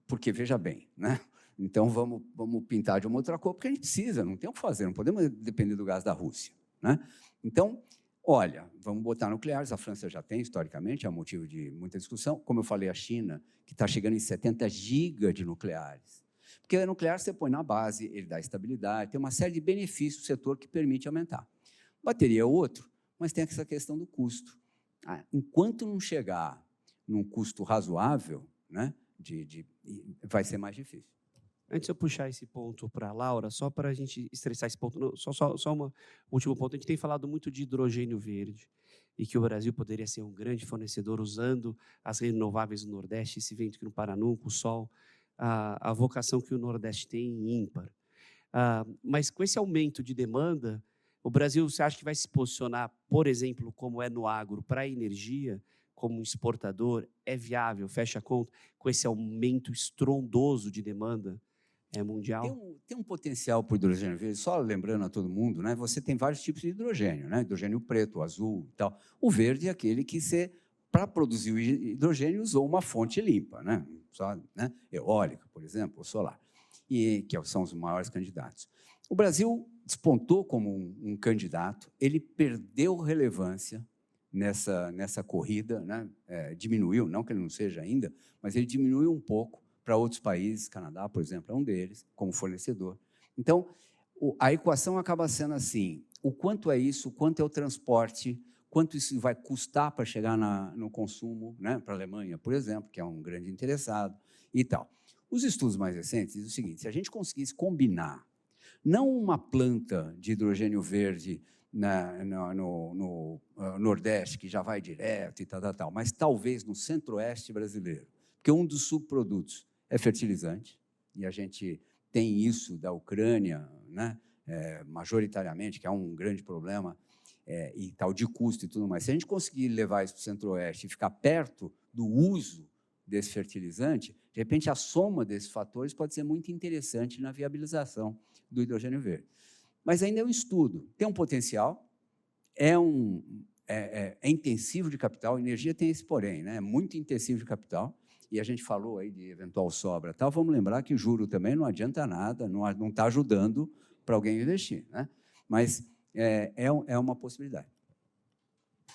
Porque, veja bem, né? Então, vamos pintar de uma outra cor, porque a gente precisa, não tem o que fazer, não podemos depender do gás da Rússia, né? Então, olha, vamos botar nucleares, a França já tem, historicamente, é motivo de muita discussão. Como eu falei, a China, que está chegando em 70 gigas de nucleares. Porque o nuclear você põe na base, ele dá estabilidade, tem uma série de benefícios do setor que permite aumentar. Bateria é outro, mas tem essa questão do custo. Enquanto não chegar num custo razoável, né, vai ser mais difícil. Antes de eu puxar esse ponto para a Laura, só para a gente estressar esse ponto, só um último ponto. A gente tem falado muito de hidrogênio verde e que o Brasil poderia ser um grande fornecedor usando as renováveis do Nordeste, esse vento aqui no Paranhão, o sol, a vocação que o Nordeste tem ímpar. Mas com esse aumento de demanda, o Brasil, você acha que vai se posicionar, por exemplo, como é no agro, para a energia, como um exportador? É viável, fecha a conta, com esse aumento estrondoso de demanda mundial? Tem um potencial para o hidrogênio verde, só lembrando a todo mundo, né? Você tem vários tipos de hidrogênio, né? Hidrogênio preto, azul e tal. O verde é aquele que você, para produzir o hidrogênio, usou uma fonte limpa, né? Só, né? Eólica, por exemplo, ou solar, que são os maiores candidatos. O Brasil despontou como um candidato, ele perdeu relevância nessa corrida, né? Diminuiu, não que ele não seja ainda, mas ele diminuiu um pouco para outros países. Canadá, por exemplo, é um deles, como fornecedor. Então, a equação acaba sendo assim: o quanto é isso, o quanto é o transporte, quanto isso vai custar para chegar no consumo, né, para a Alemanha, por exemplo, que é um grande interessado, e tal. Os estudos mais recentes dizem o seguinte: se a gente conseguisse combinar não uma planta de hidrogênio verde no Nordeste, que já vai direto e tal, mas talvez no Centro-Oeste brasileiro, porque um dos subprodutos é fertilizante, e a gente tem isso da Ucrânia, né, majoritariamente, que é um grande problema, e tal, de custo e tudo mais. Se a gente conseguir levar isso para o Centro-Oeste e ficar perto do uso desse fertilizante, de repente a soma desses fatores pode ser muito interessante na viabilização do hidrogênio verde. Mas ainda é um estudo, tem um potencial, é intensivo de capital, a energia tem esse porém, né? É muito intensivo de capital, e a gente falou aí de eventual sobra, tal. Vamos lembrar que o juro também não adianta nada, não está ajudando para alguém investir, né? Mas é uma possibilidade.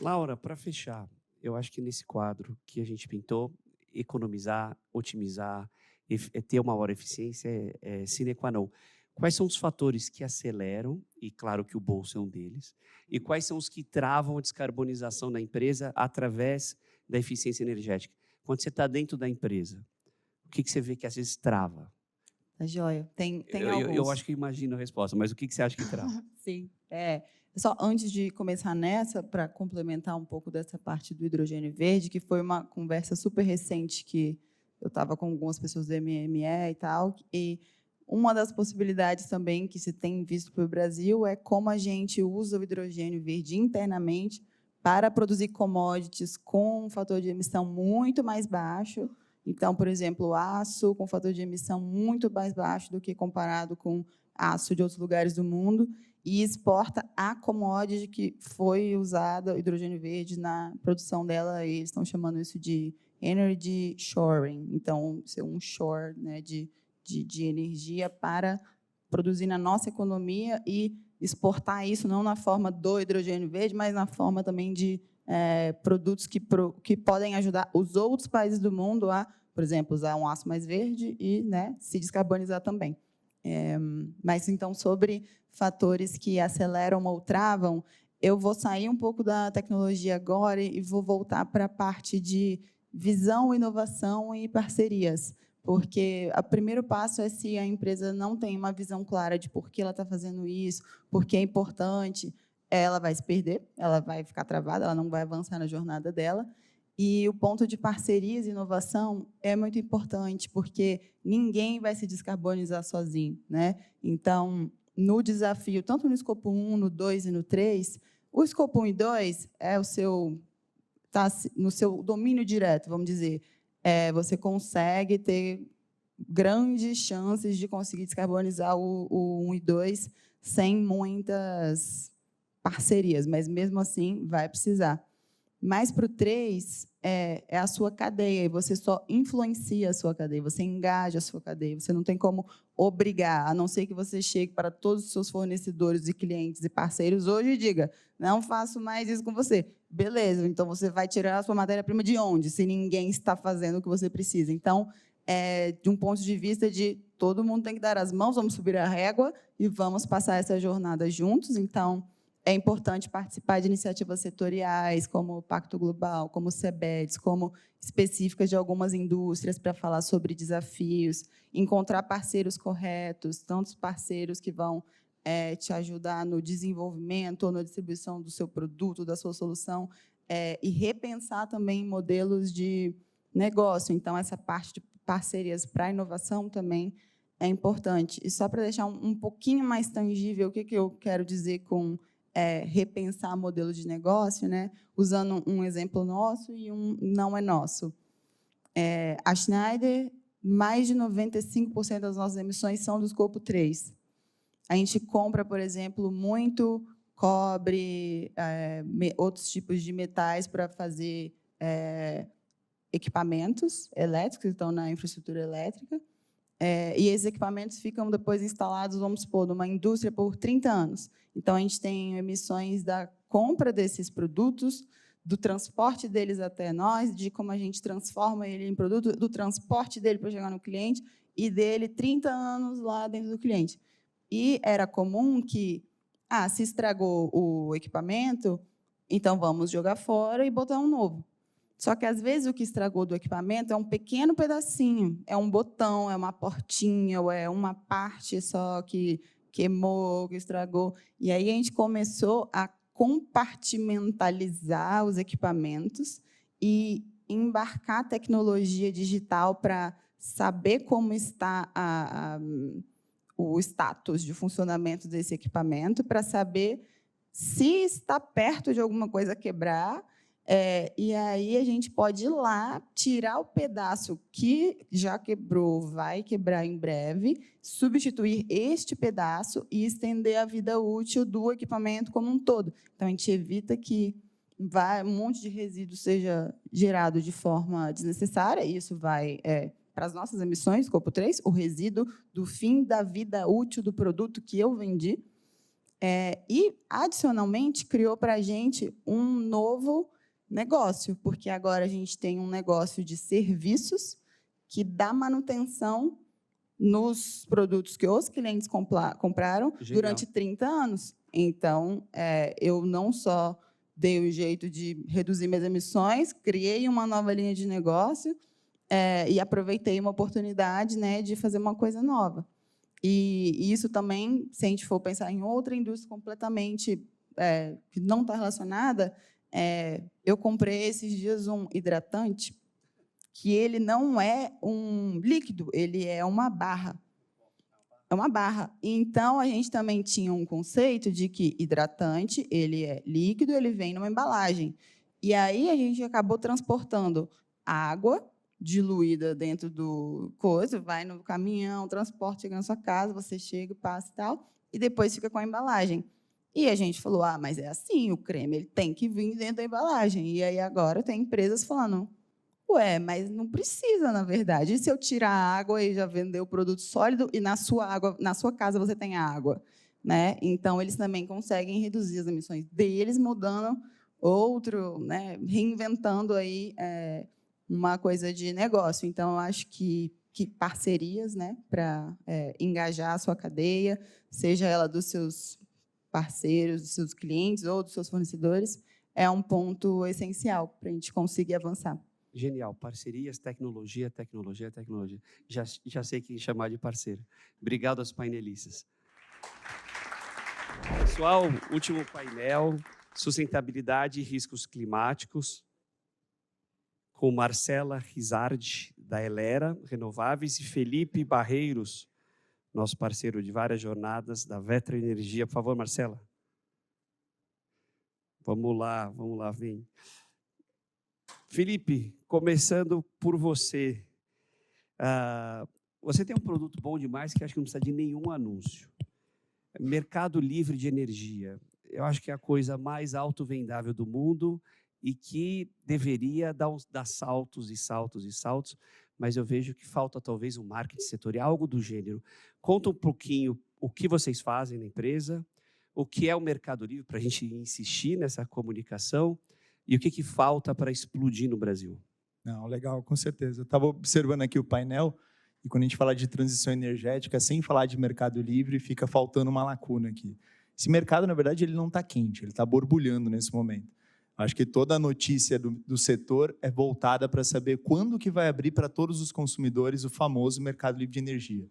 Laura, para fechar, eu acho que nesse quadro que a gente pintou, economizar, otimizar, ter uma maior eficiência é sine qua non. Quais são os fatores que aceleram, e claro que o bolso é um deles, e quais são os que travam a descarbonização da empresa através da eficiência energética? Quando você está dentro da empresa, o que você vê que às vezes trava? Tá joia. Tem Eu alguns. acho que imagino a resposta, mas o que você acha que trava? Sim. Só antes de começar nessa, para complementar um pouco dessa parte do hidrogênio verde, que foi uma conversa super recente que eu estava com algumas pessoas do MME e tal, e uma das possibilidades também que se tem visto para o Brasil é como a gente usa o hidrogênio verde internamente para produzir commodities com um fator de emissão muito mais baixo. Então, por exemplo, aço com fator de emissão muito mais baixo do que comparado com aço de outros lugares do mundo, e exporta a commodity que foi usada, o hidrogênio verde, na produção dela, e eles estão chamando isso de energy shoring. Então, ser um shore, né, de energia para produzir na nossa economia e exportar isso não na forma do hidrogênio verde, mas na forma também de produtos que podem ajudar os outros países do mundo a, por exemplo, usar um aço mais verde e, né, se descarbonizar também. Mas, então, sobre fatores que aceleram ou travam, eu vou sair um pouco da tecnologia agora e vou voltar para a parte de visão, inovação e parcerias. Porque o primeiro passo é se a empresa não tem uma visão clara de por que ela está fazendo isso, por que é importante, ela vai se perder, ela vai ficar travada, ela não vai avançar na jornada dela. E o ponto de parcerias e inovação é muito importante, porque ninguém vai se descarbonizar sozinho, né? Então, no desafio, tanto no escopo 1, no 2 e no 3, o escopo 1 e 2 é tá no seu domínio direto, vamos dizer, você consegue ter grandes chances de conseguir descarbonizar o 1 e 2 sem muitas parcerias, mas mesmo assim vai precisar. Mas para o 3 é a sua cadeia, e você só influencia a sua cadeia, você engaja a sua cadeia, você não tem como obrigar, a não ser que você chegue para todos os seus fornecedores e clientes e parceiros hoje e diga, não faço mais isso com você. Beleza, então você vai tirar a sua matéria-prima de onde, se ninguém está fazendo o que você precisa? Então, de um ponto de vista de todo mundo tem que dar as mãos, vamos subir a régua e vamos passar essa jornada juntos. Então, é importante participar de iniciativas setoriais, como o Pacto Global, como o CBEDS, como específicas de algumas indústrias para falar sobre desafios, encontrar parceiros corretos, tantos parceiros que vão te ajudar no desenvolvimento ou na distribuição do seu produto, da sua solução, e repensar também modelos de negócio. Então, essa parte de parcerias para a inovação também é importante. E só para deixar um pouquinho mais tangível, o que eu quero dizer com repensar modelo de negócio, né? Usando um exemplo nosso e um não é nosso. A Schneider, mais de 95% das nossas emissões são do escopo 3. A gente compra, por exemplo, muito cobre, outros tipos de metais para fazer equipamentos elétricos que estão na infraestrutura elétrica. E esses equipamentos ficam depois instalados, vamos supor, numa indústria por 30 anos. Então, a gente tem emissões da compra desses produtos, do transporte deles até nós, de como a gente transforma ele em produto, do transporte dele para chegar no cliente, e dele 30 anos lá dentro do cliente. E era comum que, se estragou o equipamento, então vamos jogar fora e botar um novo. Só que, às vezes, o que estragou do equipamento é um pequeno pedacinho, é um botão, é uma portinha, ou é uma parte só que queimou, que estragou. E aí a gente começou a compartimentalizar os equipamentos e embarcar tecnologia digital para saber como está o status de funcionamento desse equipamento, para saber se está perto de alguma coisa quebrar. E aí a gente pode ir lá, tirar o pedaço que já quebrou, vai quebrar em breve, substituir este pedaço e estender a vida útil do equipamento como um todo. Então, a gente evita que um monte de resíduo seja gerado de forma desnecessária, e isso vai para as nossas emissões, escopo 3, o resíduo do fim da vida útil do produto que eu vendi. E, adicionalmente, criou para a gente um novo negócio, porque agora a gente tem um negócio de serviços que dá manutenção nos produtos que os clientes compraram durante 30 anos. Então, eu não só dei o jeito de reduzir minhas emissões, criei uma nova linha de negócio e aproveitei uma oportunidade, né, de fazer uma coisa nova. E isso também, se a gente for pensar em outra indústria completamente que não está relacionada, eu comprei esses dias um hidratante que ele não é um líquido, ele é uma barra. É uma barra. Então, a gente também tinha um conceito de que hidratante, ele é líquido, ele vem numa embalagem. E aí a gente acabou transportando água diluída dentro do coisa, vai no caminhão, transporte, chega na sua casa, você chega, passa e tal, e depois fica com a embalagem. E a gente falou, mas é assim, o creme ele tem que vir dentro da embalagem. E aí agora tem empresas falando, mas não precisa, na verdade. E se eu tirar a água e já vender o produto sólido e na sua casa você tem a água, né? Então, eles também conseguem reduzir as emissões deles, mudando outro, né? Reinventando aí uma coisa de negócio. Então, eu acho que parcerias, né? Para engajar a sua cadeia, seja ela dos seus parceiros, dos seus clientes ou dos seus fornecedores, é um ponto essencial para a gente conseguir avançar. Genial. Parcerias, tecnologia, tecnologia, tecnologia. Já sei quem chamar de parceiro. Obrigado aos painelistas. Pessoal, último painel, sustentabilidade e riscos climáticos, com Marcela Rizardi, da Elera Renováveis, e Felipe Barreiros, nosso parceiro de várias jornadas, da Vetra Energia. Por favor, Marcela. Vamos lá, vem. Felipe, começando por você. Você tem um produto bom demais que acho que não precisa de nenhum anúncio. Mercado Livre de energia. Eu acho que é a coisa mais autovendável do mundo e que deveria dar saltos e saltos e saltos, mas eu vejo que falta talvez um marketing setorial, algo do gênero. Conta um pouquinho o que vocês fazem na empresa, o que é o Mercado Livre, para a gente insistir nessa comunicação, e o que falta para explodir no Brasil. Não, legal, com certeza. Eu estava observando aqui o painel, e quando a gente fala de transição energética, sem falar de Mercado Livre, fica faltando uma lacuna aqui. Esse mercado, na verdade, ele não está quente, ele está borbulhando nesse momento. Acho que toda a notícia do setor é voltada para saber quando que vai abrir para todos os consumidores o famoso Mercado Livre de energia.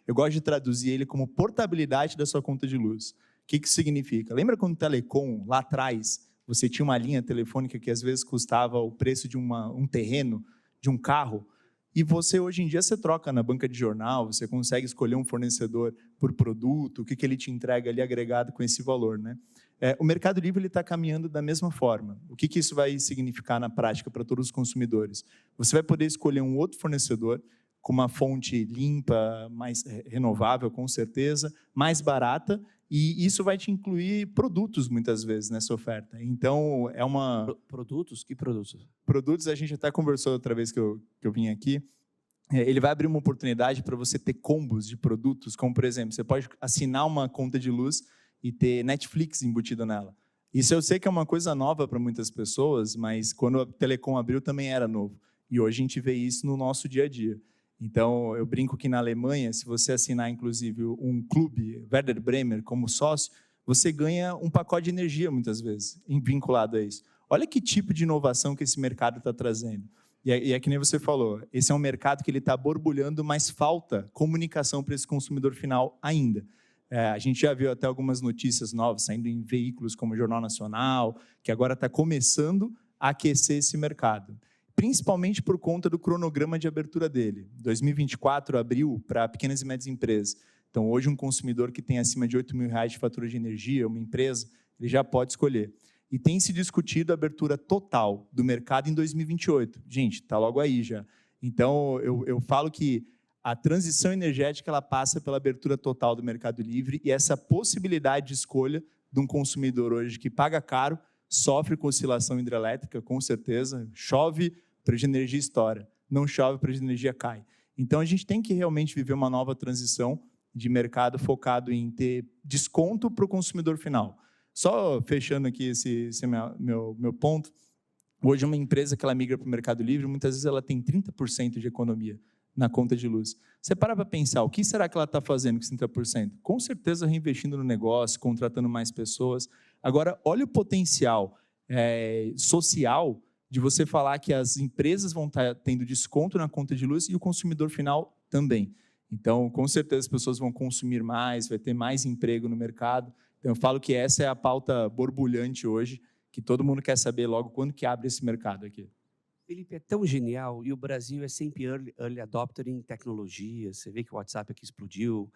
Eu gosto de traduzir ele como portabilidade da sua conta de luz. O que isso significa? Lembra quando o Telecom, lá atrás, você tinha uma linha telefônica que às vezes custava o preço de um terreno, de um carro? E você, hoje em dia, você troca na banca de jornal, você consegue escolher um fornecedor por produto, o que ele te entrega ali agregado com esse valor, né? O Mercado Livre está caminhando da mesma forma. O que isso vai significar na prática para todos os consumidores? Você vai poder escolher um outro fornecedor com uma fonte limpa, mais renovável, com certeza, mais barata, e isso vai te incluir produtos, muitas vezes, nessa oferta. Então, é uma... Produtos? Que produtos? Produtos, a gente até conversou outra vez que eu vim aqui. Ele vai abrir uma oportunidade para você ter combos de produtos, como, por exemplo, você pode assinar uma conta de luz e ter Netflix embutido nela. Isso eu sei que é uma coisa nova para muitas pessoas, mas quando a Telecom abriu também era novo. E hoje a gente vê isso no nosso dia a dia. Então, eu brinco que na Alemanha, se você assinar, inclusive, um clube, Werder Bremer, como sócio, você ganha um pacote de energia, muitas vezes, vinculado a isso. Olha que tipo de inovação que esse mercado está trazendo. E é que nem você falou, esse é um mercado que ele está borbulhando, mas falta comunicação para esse consumidor final ainda. A gente já viu até algumas notícias novas saindo em veículos como o Jornal Nacional, que agora está começando a aquecer esse mercado, principalmente por conta do cronograma de abertura dele. 2024 abriu para pequenas e médias empresas. Então, hoje, um consumidor que tem acima de R$ 8.000 de fatura de energia, uma empresa, ele já pode escolher. E tem se discutido a abertura total do mercado em 2028. Gente, está logo aí já. Então, eu falo que a transição energética ela passa pela abertura total do Mercado Livre e essa possibilidade de escolha de um consumidor hoje que paga caro, sofre com oscilação hidrelétrica, com certeza, chove, preço de energia estoura, não chove, preço de energia cai. Então, a gente tem que realmente viver uma nova transição de mercado focado em ter desconto para o consumidor final. Só fechando aqui esse meu ponto, hoje uma empresa que ela migra para o Mercado Livre, muitas vezes ela tem 30% de economia na conta de luz. Você para pensar, o que será que ela está fazendo com 30%? Com certeza reinvestindo no negócio, contratando mais pessoas. Agora, olha o potencial social de você falar que as empresas vão estar tendo desconto na conta de luz e o consumidor final também. Então, com certeza, as pessoas vão consumir mais, vai ter mais emprego no mercado. Então, eu falo que essa é a pauta borbulhante hoje, que todo mundo quer saber logo quando que abre esse mercado aqui. Felipe, é tão genial e o Brasil é sempre early adopter em tecnologia. Você vê que o WhatsApp aqui explodiu.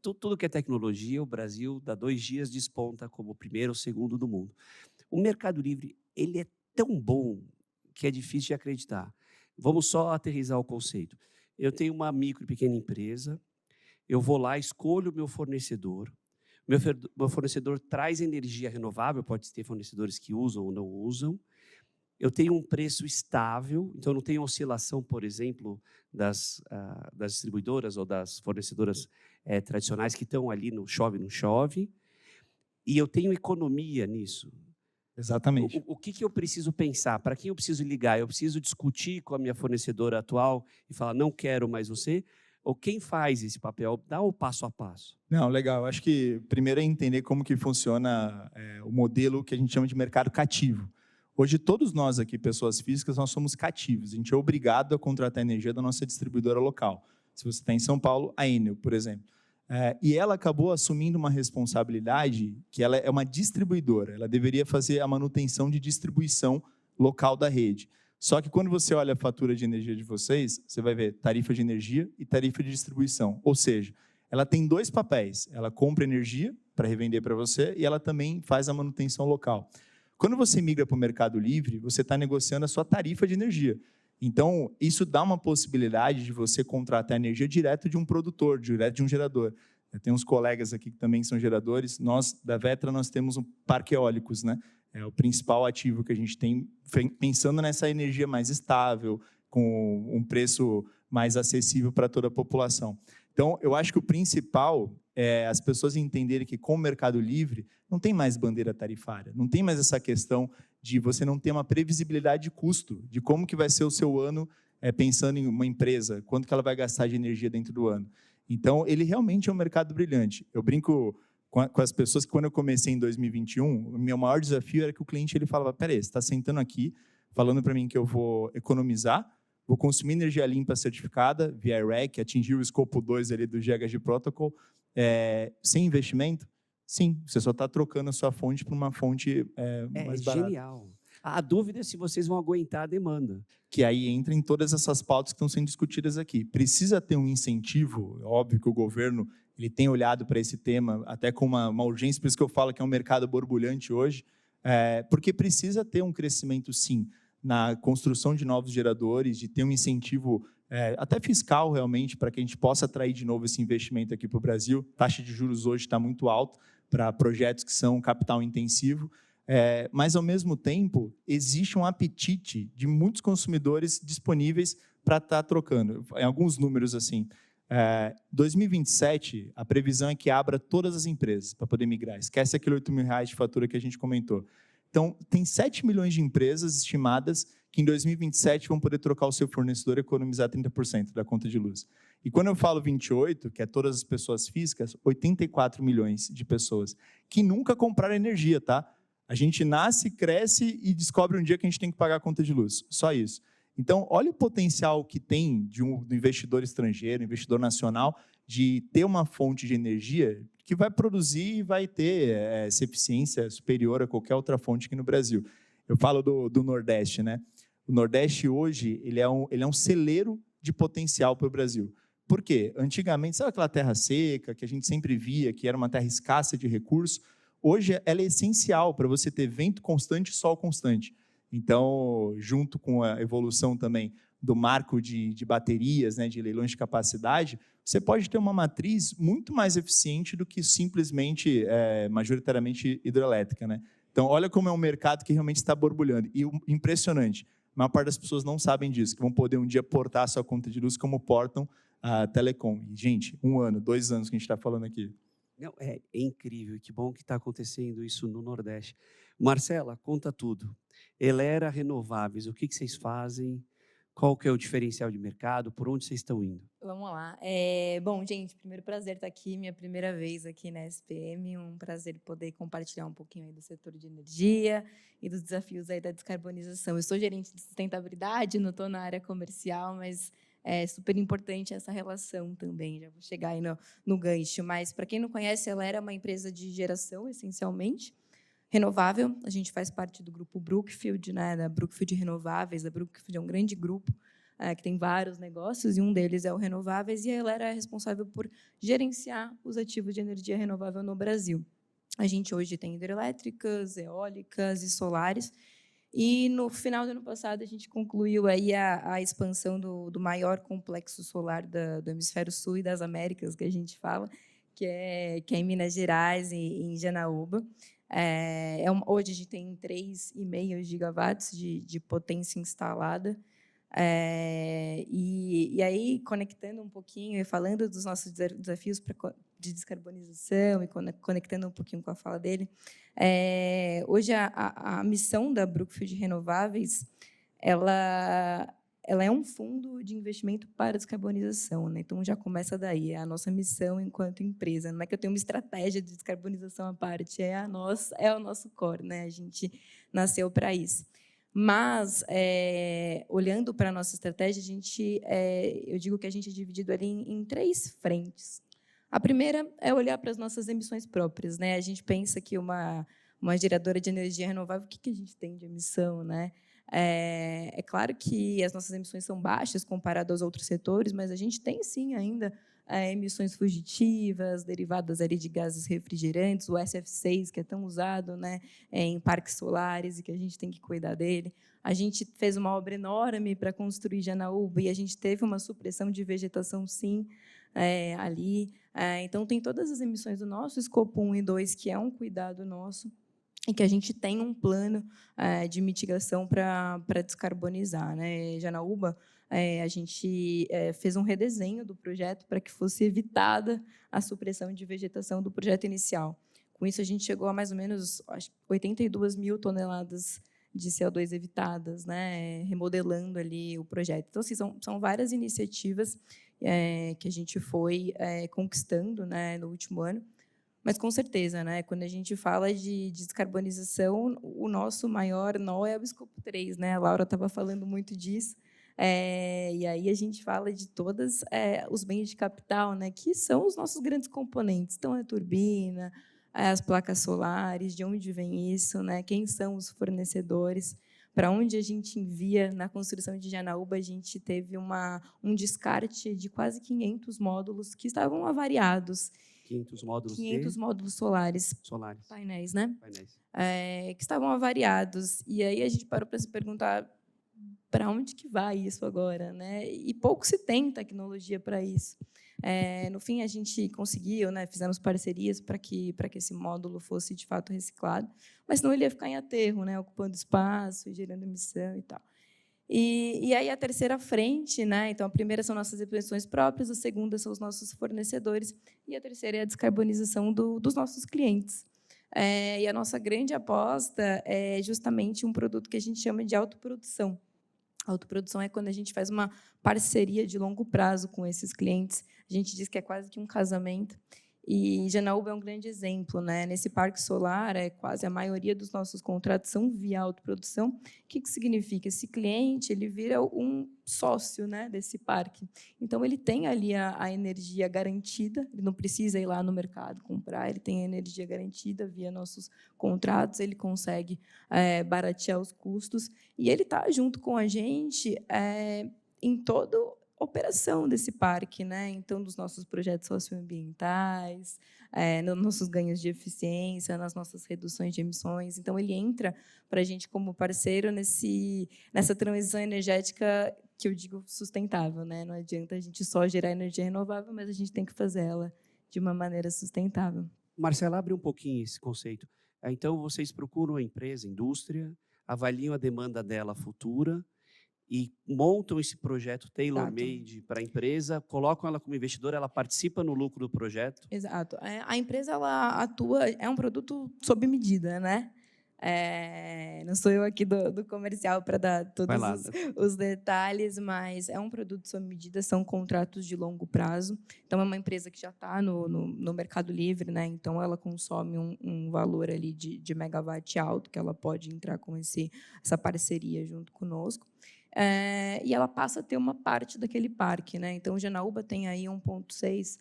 Tudo que é tecnologia, o Brasil, dá 2 dias, desponta como o primeiro ou segundo do mundo. O Mercado Livre, ele é tão bom que é difícil de acreditar. Vamos só aterrissar o conceito. Eu tenho uma micro e pequena empresa, eu vou lá, escolho o meu fornecedor. Meu fornecedor traz energia renovável, pode ter fornecedores que usam ou não usam. Eu tenho um preço estável, então não tem oscilação, por exemplo, das distribuidoras ou das fornecedoras tradicionais que estão ali no chove, não chove. E eu tenho economia nisso. Exatamente. O que eu preciso pensar? Para quem eu preciso ligar? Eu preciso discutir com a minha fornecedora atual e falar, não quero mais você? Ou quem faz esse papel? Dá o passo a passo. Não, legal. Acho que primeiro é entender como que funciona o modelo que a gente chama de mercado cativo. Hoje, todos nós aqui, pessoas físicas, nós somos cativos. A gente é obrigado a contratar energia da nossa distribuidora local. Se você está em São Paulo, a Enel, por exemplo. E ela acabou assumindo uma responsabilidade que ela é uma distribuidora. Ela deveria fazer a manutenção de distribuição local da rede. Só que quando você olha a fatura de energia de vocês, você vai ver tarifa de energia e tarifa de distribuição. Ou seja, ela tem 2 papéis. Ela compra energia para revender para você e ela também faz a manutenção local. Quando você migra para o Mercado Livre, você está negociando a sua tarifa de energia. Então, isso dá uma possibilidade de você contratar energia direto de um produtor, direto de um gerador. Eu tenho uns colegas aqui que também são geradores. Nós, da Vetra, nós temos um parque eólicos, né? É o principal ativo que a gente tem, pensando nessa energia mais estável, com um preço mais acessível para toda a população. Então, eu acho que o principal é as pessoas entenderem que, com o Mercado Livre, não tem mais bandeira tarifária, não tem mais essa questão de você não ter uma previsibilidade de custo, de como que vai ser o seu ano, pensando em uma empresa, quanto que ela vai gastar de energia dentro do ano. Então, ele realmente é um mercado brilhante. Eu brinco com as pessoas que, quando eu comecei em 2021, o meu maior desafio era que o cliente ele falava, peraí, você está sentando aqui, falando para mim que eu vou economizar, vou consumir energia limpa certificada, via REC, atingir o escopo 2 ali do GHG Protocol, sem investimento? Sim, você só está trocando a sua fonte para uma fonte mais barata. É genial. A dúvida é se vocês vão aguentar a demanda. Que aí entra em todas essas pautas que estão sendo discutidas aqui. Precisa ter um incentivo, óbvio que o governo ele tem olhado para esse tema até com uma urgência, por isso que eu falo que é um mercado borbulhante hoje, porque precisa ter um crescimento, sim, na construção de novos geradores, de ter um incentivo até fiscal, realmente, para que a gente possa atrair de novo esse investimento aqui para o Brasil. A taxa de juros hoje está muito alta para projetos que são capital intensivo, mas, ao mesmo tempo, existe um apetite de muitos consumidores disponíveis para estar trocando. Em alguns números, assim, 2027, a previsão é que abra todas as empresas para poder migrar. Esquece aquele R$8.000 de fatura que a gente comentou. Então, tem 7 milhões de empresas estimadas que, em 2027, vão poder trocar o seu fornecedor e economizar 30% da conta de luz. E quando eu falo 28, que é todas as pessoas físicas, 84 milhões de pessoas que nunca compraram energia, tá? A gente nasce, cresce e descobre um dia que a gente tem que pagar a conta de luz. Só isso. Então, olha o potencial que tem do investidor estrangeiro, investidor nacional, de ter uma fonte de energia que vai produzir e vai ter essa eficiência superior a qualquer outra fonte aqui no Brasil. Eu falo do Nordeste, né? O Nordeste, hoje, ele é um celeiro de potencial para o Brasil. Por quê? Antigamente, sabe aquela terra seca, que a gente sempre via, que era uma terra escassa de recursos? Hoje, ela é essencial para você ter vento constante e sol constante. Então, junto com a evolução também do marco de baterias, né, de leilões de capacidade, você pode ter uma matriz muito mais eficiente do que simplesmente, majoritariamente, hidrelétrica, né? Então, olha como é um mercado que realmente está borbulhando. E impressionante, a maior parte das pessoas não sabem disso, que vão poder um dia portar a sua conta de luz como portam a Telecom. E, gente, 1 ano, 2 anos que a gente está falando aqui. Não, é incrível, que bom que está acontecendo isso no Nordeste. Marcela, conta tudo. Elera Renováveis, o que vocês fazem? Qual que é o diferencial de mercado? Por onde vocês estão indo? Vamos lá. Bom, gente, primeiro prazer estar aqui, minha primeira vez aqui na SPM, um prazer poder compartilhar um pouquinho aí do setor de energia e dos desafios aí da descarbonização. Eu sou gerente de sustentabilidade, não estou na área comercial, mas é super importante essa relação também, já vou chegar aí no gancho. Mas, para quem não conhece, ela era uma empresa de geração, essencialmente, renovável. A gente faz parte do grupo Brookfield, né, da Brookfield Renováveis. A Brookfield é um grande grupo que tem vários negócios, e um deles é o Renováveis, e ela era responsável por gerenciar os ativos de energia renovável no Brasil. A gente hoje tem hidrelétricas, eólicas e solares, e no final do ano passado a gente concluiu aí a expansão do maior complexo solar do hemisfério sul e das Américas, que a gente fala, que é em Minas Gerais e em Janaúba. Hoje a gente tem 3,5 gigawatts de potência instalada. E aí, conectando um pouquinho e falando dos nossos desafios de descarbonização e conectando um pouquinho com a fala dele, hoje a missão da Brookfield Renováveis, ela é um fundo de investimento para descarbonização, né? Então, já começa daí, é a nossa missão enquanto empresa. Não é que eu tenho uma estratégia de descarbonização à parte, é o nosso core, né? A gente nasceu para isso. Mas, olhando para a nossa estratégia, eu digo que a gente é dividido ali em 3 frentes. A primeira é olhar para as nossas emissões próprias, né? A gente pensa que uma geradora de energia renovável, o que a gente tem de emissão, né? É claro que as nossas emissões são baixas comparado aos outros setores, mas a gente tem, sim, ainda emissões fugitivas, derivadas ali de gases refrigerantes, o SF6, que é tão usado, né, em parques solares e que a gente tem que cuidar dele. A gente fez uma obra enorme para construir Janaúba e a gente teve uma supressão de vegetação, sim, ali. Então, tem todas as emissões do nosso escopo 1 e 2, que é um cuidado nosso, e que a gente tem um plano de mitigação para descarbonizar, né? Janaúba, a gente fez um redesenho do projeto para que fosse evitada a supressão de vegetação do projeto inicial. Com isso, a gente chegou a mais ou menos 82 mil toneladas de CO2 evitadas, né? Remodelando ali o projeto. Então, assim, são várias iniciativas que a gente foi conquistando, né, no último ano. Mas, com certeza, né, quando a gente fala de descarbonização, o nosso maior nó é o escopo 3. Né? A Laura estava falando muito disso. E aí a gente fala de todos os bens de capital, né, que são os nossos grandes componentes. Então, a turbina, as placas solares, de onde vem isso, né, quem são os fornecedores, para onde a gente envia. Na construção de Janaúba, a gente teve um descarte de quase 500 módulos que estavam avariados. 500 módulos 500 módulos solares. Painéis, né? Painéis. Que estavam avariados. E aí a gente parou para se perguntar para onde que vai isso agora, né? E pouco se tem tecnologia para isso. No fim, a gente conseguiu, né? Fizemos parcerias para que esse módulo fosse, de fato, reciclado, mas senão ele ia ficar em aterro, né? Ocupando espaço, gerando emissão e tal. E aí a terceira frente, né? Então, a primeira são nossas emissões próprias, a segunda são os nossos fornecedores, e a terceira é a descarbonização dos nossos clientes. E a nossa grande aposta é justamente um produto que a gente chama de autoprodução. Autoprodução é quando a gente faz uma parceria de longo prazo com esses clientes. A gente diz que é quase que um casamento. E Janaúba é um grande exemplo, né? Nesse parque solar, quase a maioria dos nossos contratos são via autoprodução. O que significa? Esse cliente ele vira um sócio, né, desse parque. Então, ele tem ali a energia garantida, ele não precisa ir lá no mercado comprar, ele tem a energia garantida via nossos contratos, ele consegue baratear os custos, e ele está junto com a gente em toda operação desse parque, né? Então, dos nossos projetos socioambientais, nos nossos ganhos de eficiência, nas nossas reduções de emissões. Então, ele entra para a gente como parceiro nessa transição energética que eu digo sustentável, né? Não adianta a gente só gerar energia renovável, mas a gente tem que fazer ela de uma maneira sustentável. Marcela, abre um pouquinho esse conceito. Então, vocês procuram a empresa, a indústria, avaliam a demanda dela futura e montam esse projeto tailor-made para a empresa, colocam ela como investidora, ela participa no lucro do projeto? Exato. A empresa ela atua, é um produto sob medida, né? Não sou eu aqui do comercial para dar todos os detalhes, mas é um produto sob medida, são contratos de longo prazo. Então, é uma empresa que já está no Mercado Livre, né? Então, ela consome um valor ali de megawatt alto, que ela pode entrar com essa parceria junto conosco. E ela passa a ter uma parte daquele parque, né? Então, o Janaúba tem aí 1,6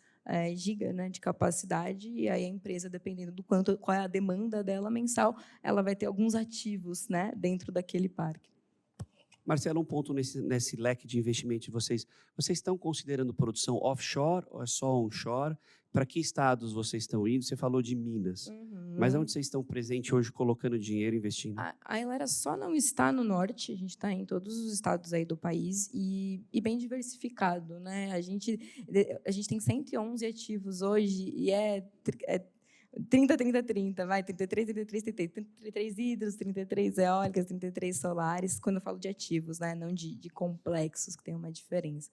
giga, né, de capacidade, e aí a empresa, dependendo do qual é a demanda dela mensal, ela vai ter alguns ativos, né, dentro daquele parque. Marcelo, um ponto nesse leque de investimento de vocês. Vocês estão considerando produção offshore ou é só onshore? Para que estados vocês estão indo? Você falou de Minas. Mas onde vocês estão presentes hoje, colocando dinheiro, investindo? A Elera só não está no norte, a gente está em todos os estados aí do país e bem diversificado, né? A gente tem 111 ativos hoje e 30, 30, 30, vai, 33, 33, 33 hidros, 33 eólicas, 33 solares, quando eu falo de ativos, né? Não de complexos, que tem uma diferença.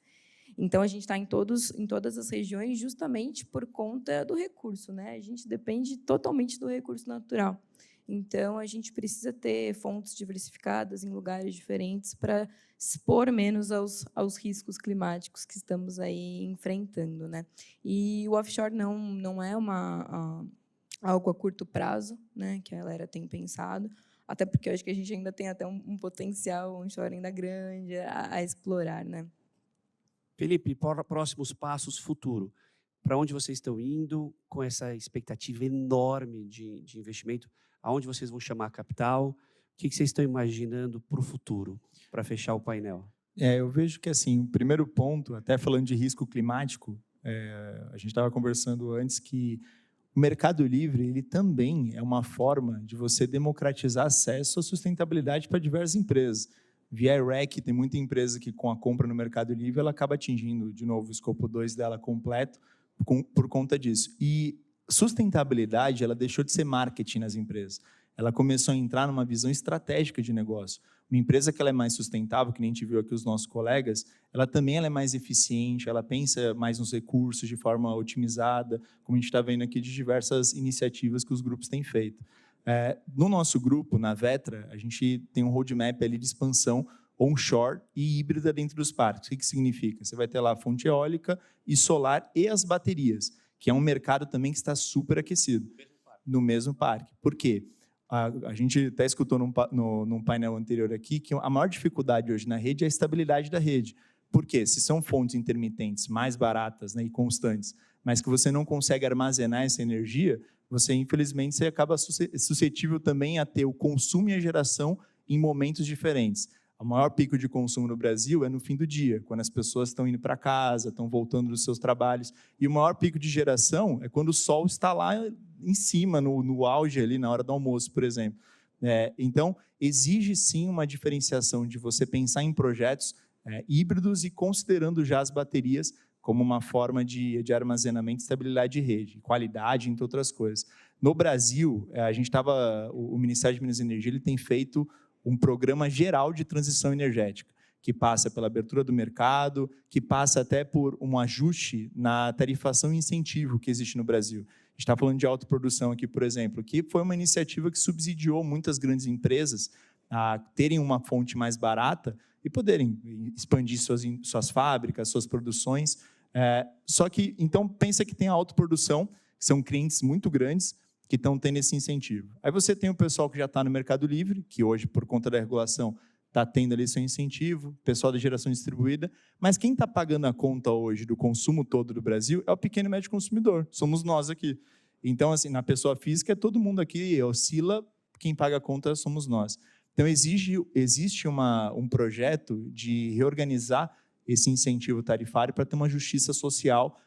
Então, a gente está em todas as regiões justamente por conta do recurso, né? A gente depende totalmente do recurso natural. Então, a gente precisa ter fontes diversificadas em lugares diferentes para expor menos aos riscos climáticos que estamos aí enfrentando, né? E o offshore não é algo a curto prazo, né, que a Elera tem pensado, até porque eu acho que a gente ainda tem até um potencial onshore ainda grande a explorar, né? Felipe, próximos passos, futuro. Para onde vocês estão indo com essa expectativa enorme de investimento? Aonde vocês vão chamar capital? O que vocês estão imaginando para o futuro, para fechar o painel? Eu vejo que assim, o primeiro ponto, até falando de risco climático, A gente estava conversando antes que o Mercado Livre ele também é uma forma de você democratizar acesso à sustentabilidade para diversas empresas. Via REC, tem muita empresa que, com a compra no Mercado Livre, ela acaba atingindo, de novo, o escopo 2 dela completo por conta disso. E sustentabilidade, ela deixou de ser marketing nas empresas. Ela começou a entrar numa visão estratégica de negócio. Uma empresa que ela é mais sustentável, que nem a gente viu aqui os nossos colegas, ela também é mais eficiente, ela pensa mais nos recursos de forma otimizada, como a gente está vendo aqui de diversas iniciativas que os grupos têm feito. No nosso grupo, na Vetra, a gente tem um roadmap ali de expansão onshore e híbrida dentro dos parques. O que significa? Você vai ter lá a fonte eólica e solar e as baterias, que é um mercado também que está super aquecido no mesmo parque. Por quê? A gente até escutou num painel anterior aqui que a maior dificuldade hoje na rede é a estabilidade da rede. Por quê? Se são fontes intermitentes mais baratas, né, e constantes, mas que você não consegue armazenar essa energia, você, infelizmente, você acaba suscetível também a ter o consumo e a geração em momentos diferentes. O maior pico de consumo no Brasil é no fim do dia, quando as pessoas estão indo para casa, estão voltando dos seus trabalhos. E o maior pico de geração é quando o sol está lá em cima, no auge, ali na hora do almoço, por exemplo. Então, exige sim uma diferenciação de você pensar em projetos híbridos e considerando já as baterias como uma forma de armazenamento e estabilidade de rede, qualidade, entre outras coisas. No Brasil, o Ministério de Minas e Energia ele tem feito um programa geral de transição energética, que passa pela abertura do mercado, que passa até por um ajuste na tarifação e incentivo que existe no Brasil. A gente está falando de autoprodução aqui, por exemplo, que foi uma iniciativa que subsidiou muitas grandes empresas a terem uma fonte mais barata e poderem expandir suas fábricas, suas produções. Só que, então, pensa que tem a autoprodução, que são clientes muito grandes, que estão tendo esse incentivo. Aí você tem o pessoal que já está no Mercado Livre, que hoje, por conta da regulação, está tendo ali seu incentivo, pessoal da geração distribuída, mas quem está pagando a conta hoje do consumo todo do Brasil é o pequeno e médio consumidor, somos nós aqui. Então, assim, na pessoa física, todo mundo aqui oscila, quem paga a conta somos nós. Então, existe um projeto de reorganizar esse incentivo tarifário para ter uma justiça social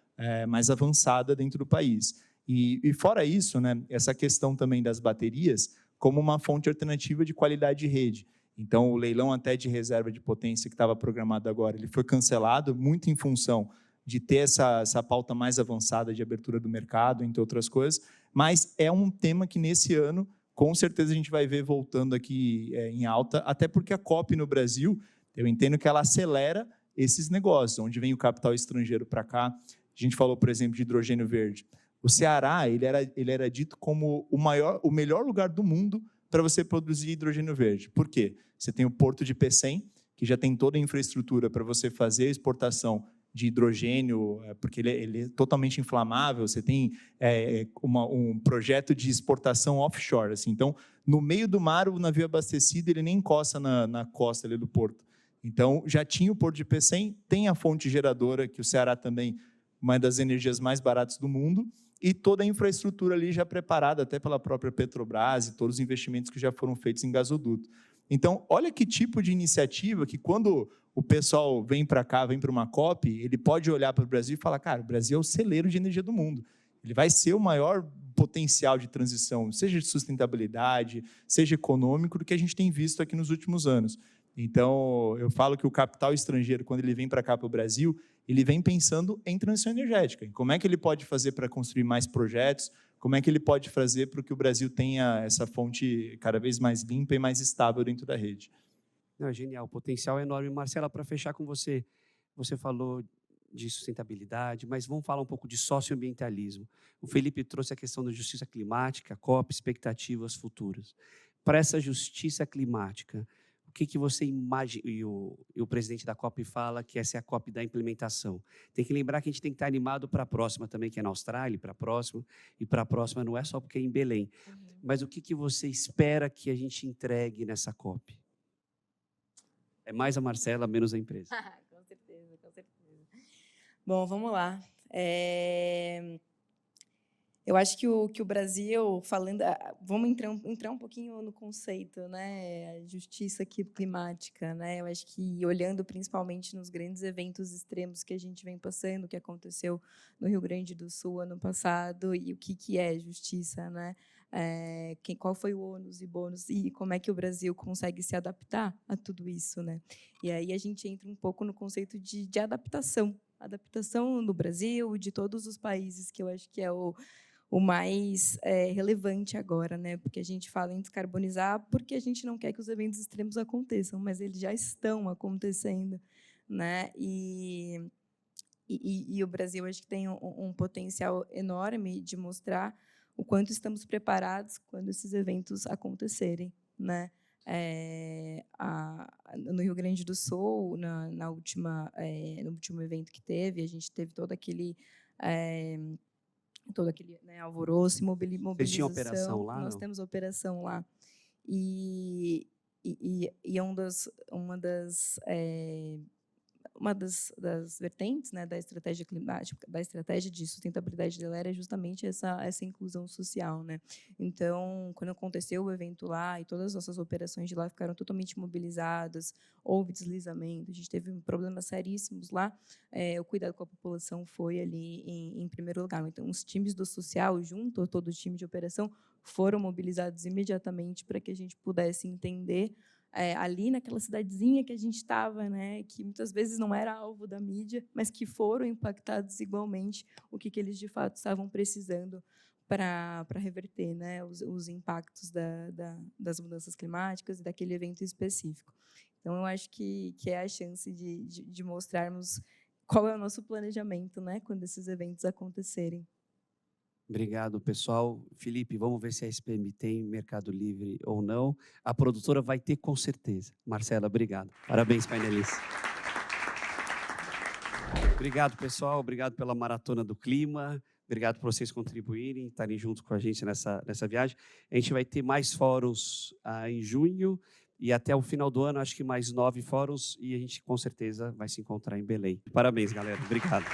mais avançada dentro do país. E fora isso, né, essa questão também das baterias como uma fonte alternativa de qualidade de rede. Então, o leilão até de reserva de potência que estava programado agora, ele foi cancelado muito em função de ter essa pauta mais avançada de abertura do mercado, entre outras coisas, mas é um tema que, nesse ano, com certeza a gente vai ver voltando aqui em alta, até porque a COP no Brasil, eu entendo que ela acelera esses negócios, onde vem o capital estrangeiro para cá. A gente falou, por exemplo, de hidrogênio verde. O Ceará ele era dito como o melhor lugar do mundo para você produzir hidrogênio verde. Por quê? Você tem o Porto de Pecém, que já tem toda a infraestrutura para você fazer a exportação de hidrogênio, porque ele é totalmente inflamável. Você tem um projeto de exportação offshore. Assim. Então, no meio do mar, o navio abastecido ele nem encosta na costa ali do porto. Então, já tinha o Porto de Pecém, tem a fonte geradora, que o Ceará também, uma das energias mais baratas do mundo, e toda a infraestrutura ali já preparada até pela própria Petrobras e todos os investimentos que já foram feitos em gasoduto. Então, olha que tipo de iniciativa que quando o pessoal vem para cá, vem para uma COP, ele pode olhar para o Brasil e falar, cara, o Brasil é o celeiro de energia do mundo. Ele vai ser o maior potencial de transição, seja de sustentabilidade, seja econômico, do que a gente tem visto aqui nos últimos anos. Então, eu falo que o capital estrangeiro, quando ele vem para cá, para o Brasil, ele vem pensando em transição energética, em como é que ele pode fazer para construir mais projetos, como é que ele pode fazer para que o Brasil tenha essa fonte cada vez mais limpa e mais estável dentro da rede. Não, genial, o potencial é enorme. Marcela, para fechar com você, você falou de sustentabilidade, mas vamos falar um pouco de socioambientalismo. O Felipe trouxe a questão da justiça climática, COP, expectativas futuras. Para essa justiça climática, o que você imagina? E o presidente da COP fala que essa é a COP da implementação. Tem que lembrar que a gente tem que estar animado para a próxima também, que é na Austrália, para a próxima. E para a próxima não é só porque é em Belém. Mas o que você espera que a gente entregue nessa COP? É mais a Marcela, menos a empresa. Com certeza, com certeza. Bom, vamos lá. Eu acho que o Brasil, falando, vamos entrar um pouquinho no conceito, né, justiça climática, né? Eu acho que olhando principalmente nos grandes eventos extremos que a gente vem passando, o que aconteceu no Rio Grande do Sul ano passado e o que é justiça, né? Qual foi o ônus e bônus e como é que o Brasil consegue se adaptar a tudo isso, né? E aí a gente entra um pouco no conceito de adaptação no Brasil e de todos os países, que eu acho que é o mais relevante agora, né? Porque a gente fala em descarbonizar porque a gente não quer que os eventos extremos aconteçam, mas eles já estão acontecendo, né? E o Brasil, acho que tem um potencial enorme de mostrar o quanto estamos preparados quando esses eventos acontecerem, né? No Rio Grande do Sul, no último evento que teve, a gente teve todo aquele alvoroço e mobilização. Vocês tinham operação lá? Nós temos operação lá. E uma das vertentes, né, da estratégia climática, da estratégia de sustentabilidade dela era justamente essa inclusão social, né? Então, quando aconteceu o evento lá e todas as nossas operações de lá ficaram totalmente mobilizadas, houve deslizamento, a gente teve problemas seríssimos lá, o cuidado com a população foi ali em primeiro lugar. Então, os times do social, junto a todo o time de operação, foram mobilizados imediatamente para que a gente pudesse entender ali naquela cidadezinha que a gente estava, né, que muitas vezes não era alvo da mídia, mas que foram impactados igualmente, o que eles de fato estavam precisando para reverter, né, os impactos das mudanças climáticas e daquele evento específico. Então, eu acho que é a chance de mostrarmos qual é o nosso planejamento, né, quando esses eventos acontecerem. Obrigado, pessoal. Felipe, vamos ver se a SPM tem Mercado Livre ou não. A produtora vai ter, com certeza. Marcela, obrigado. Parabéns, painelistas. Obrigado, pessoal. Obrigado pela Maratona do Clima. Obrigado por vocês contribuírem, estarem junto com a gente nessa viagem. A gente vai ter mais fóruns em junho e até o final do ano, acho que mais 9 fóruns, e a gente, com certeza, vai se encontrar em Belém. Parabéns, galera. Obrigado.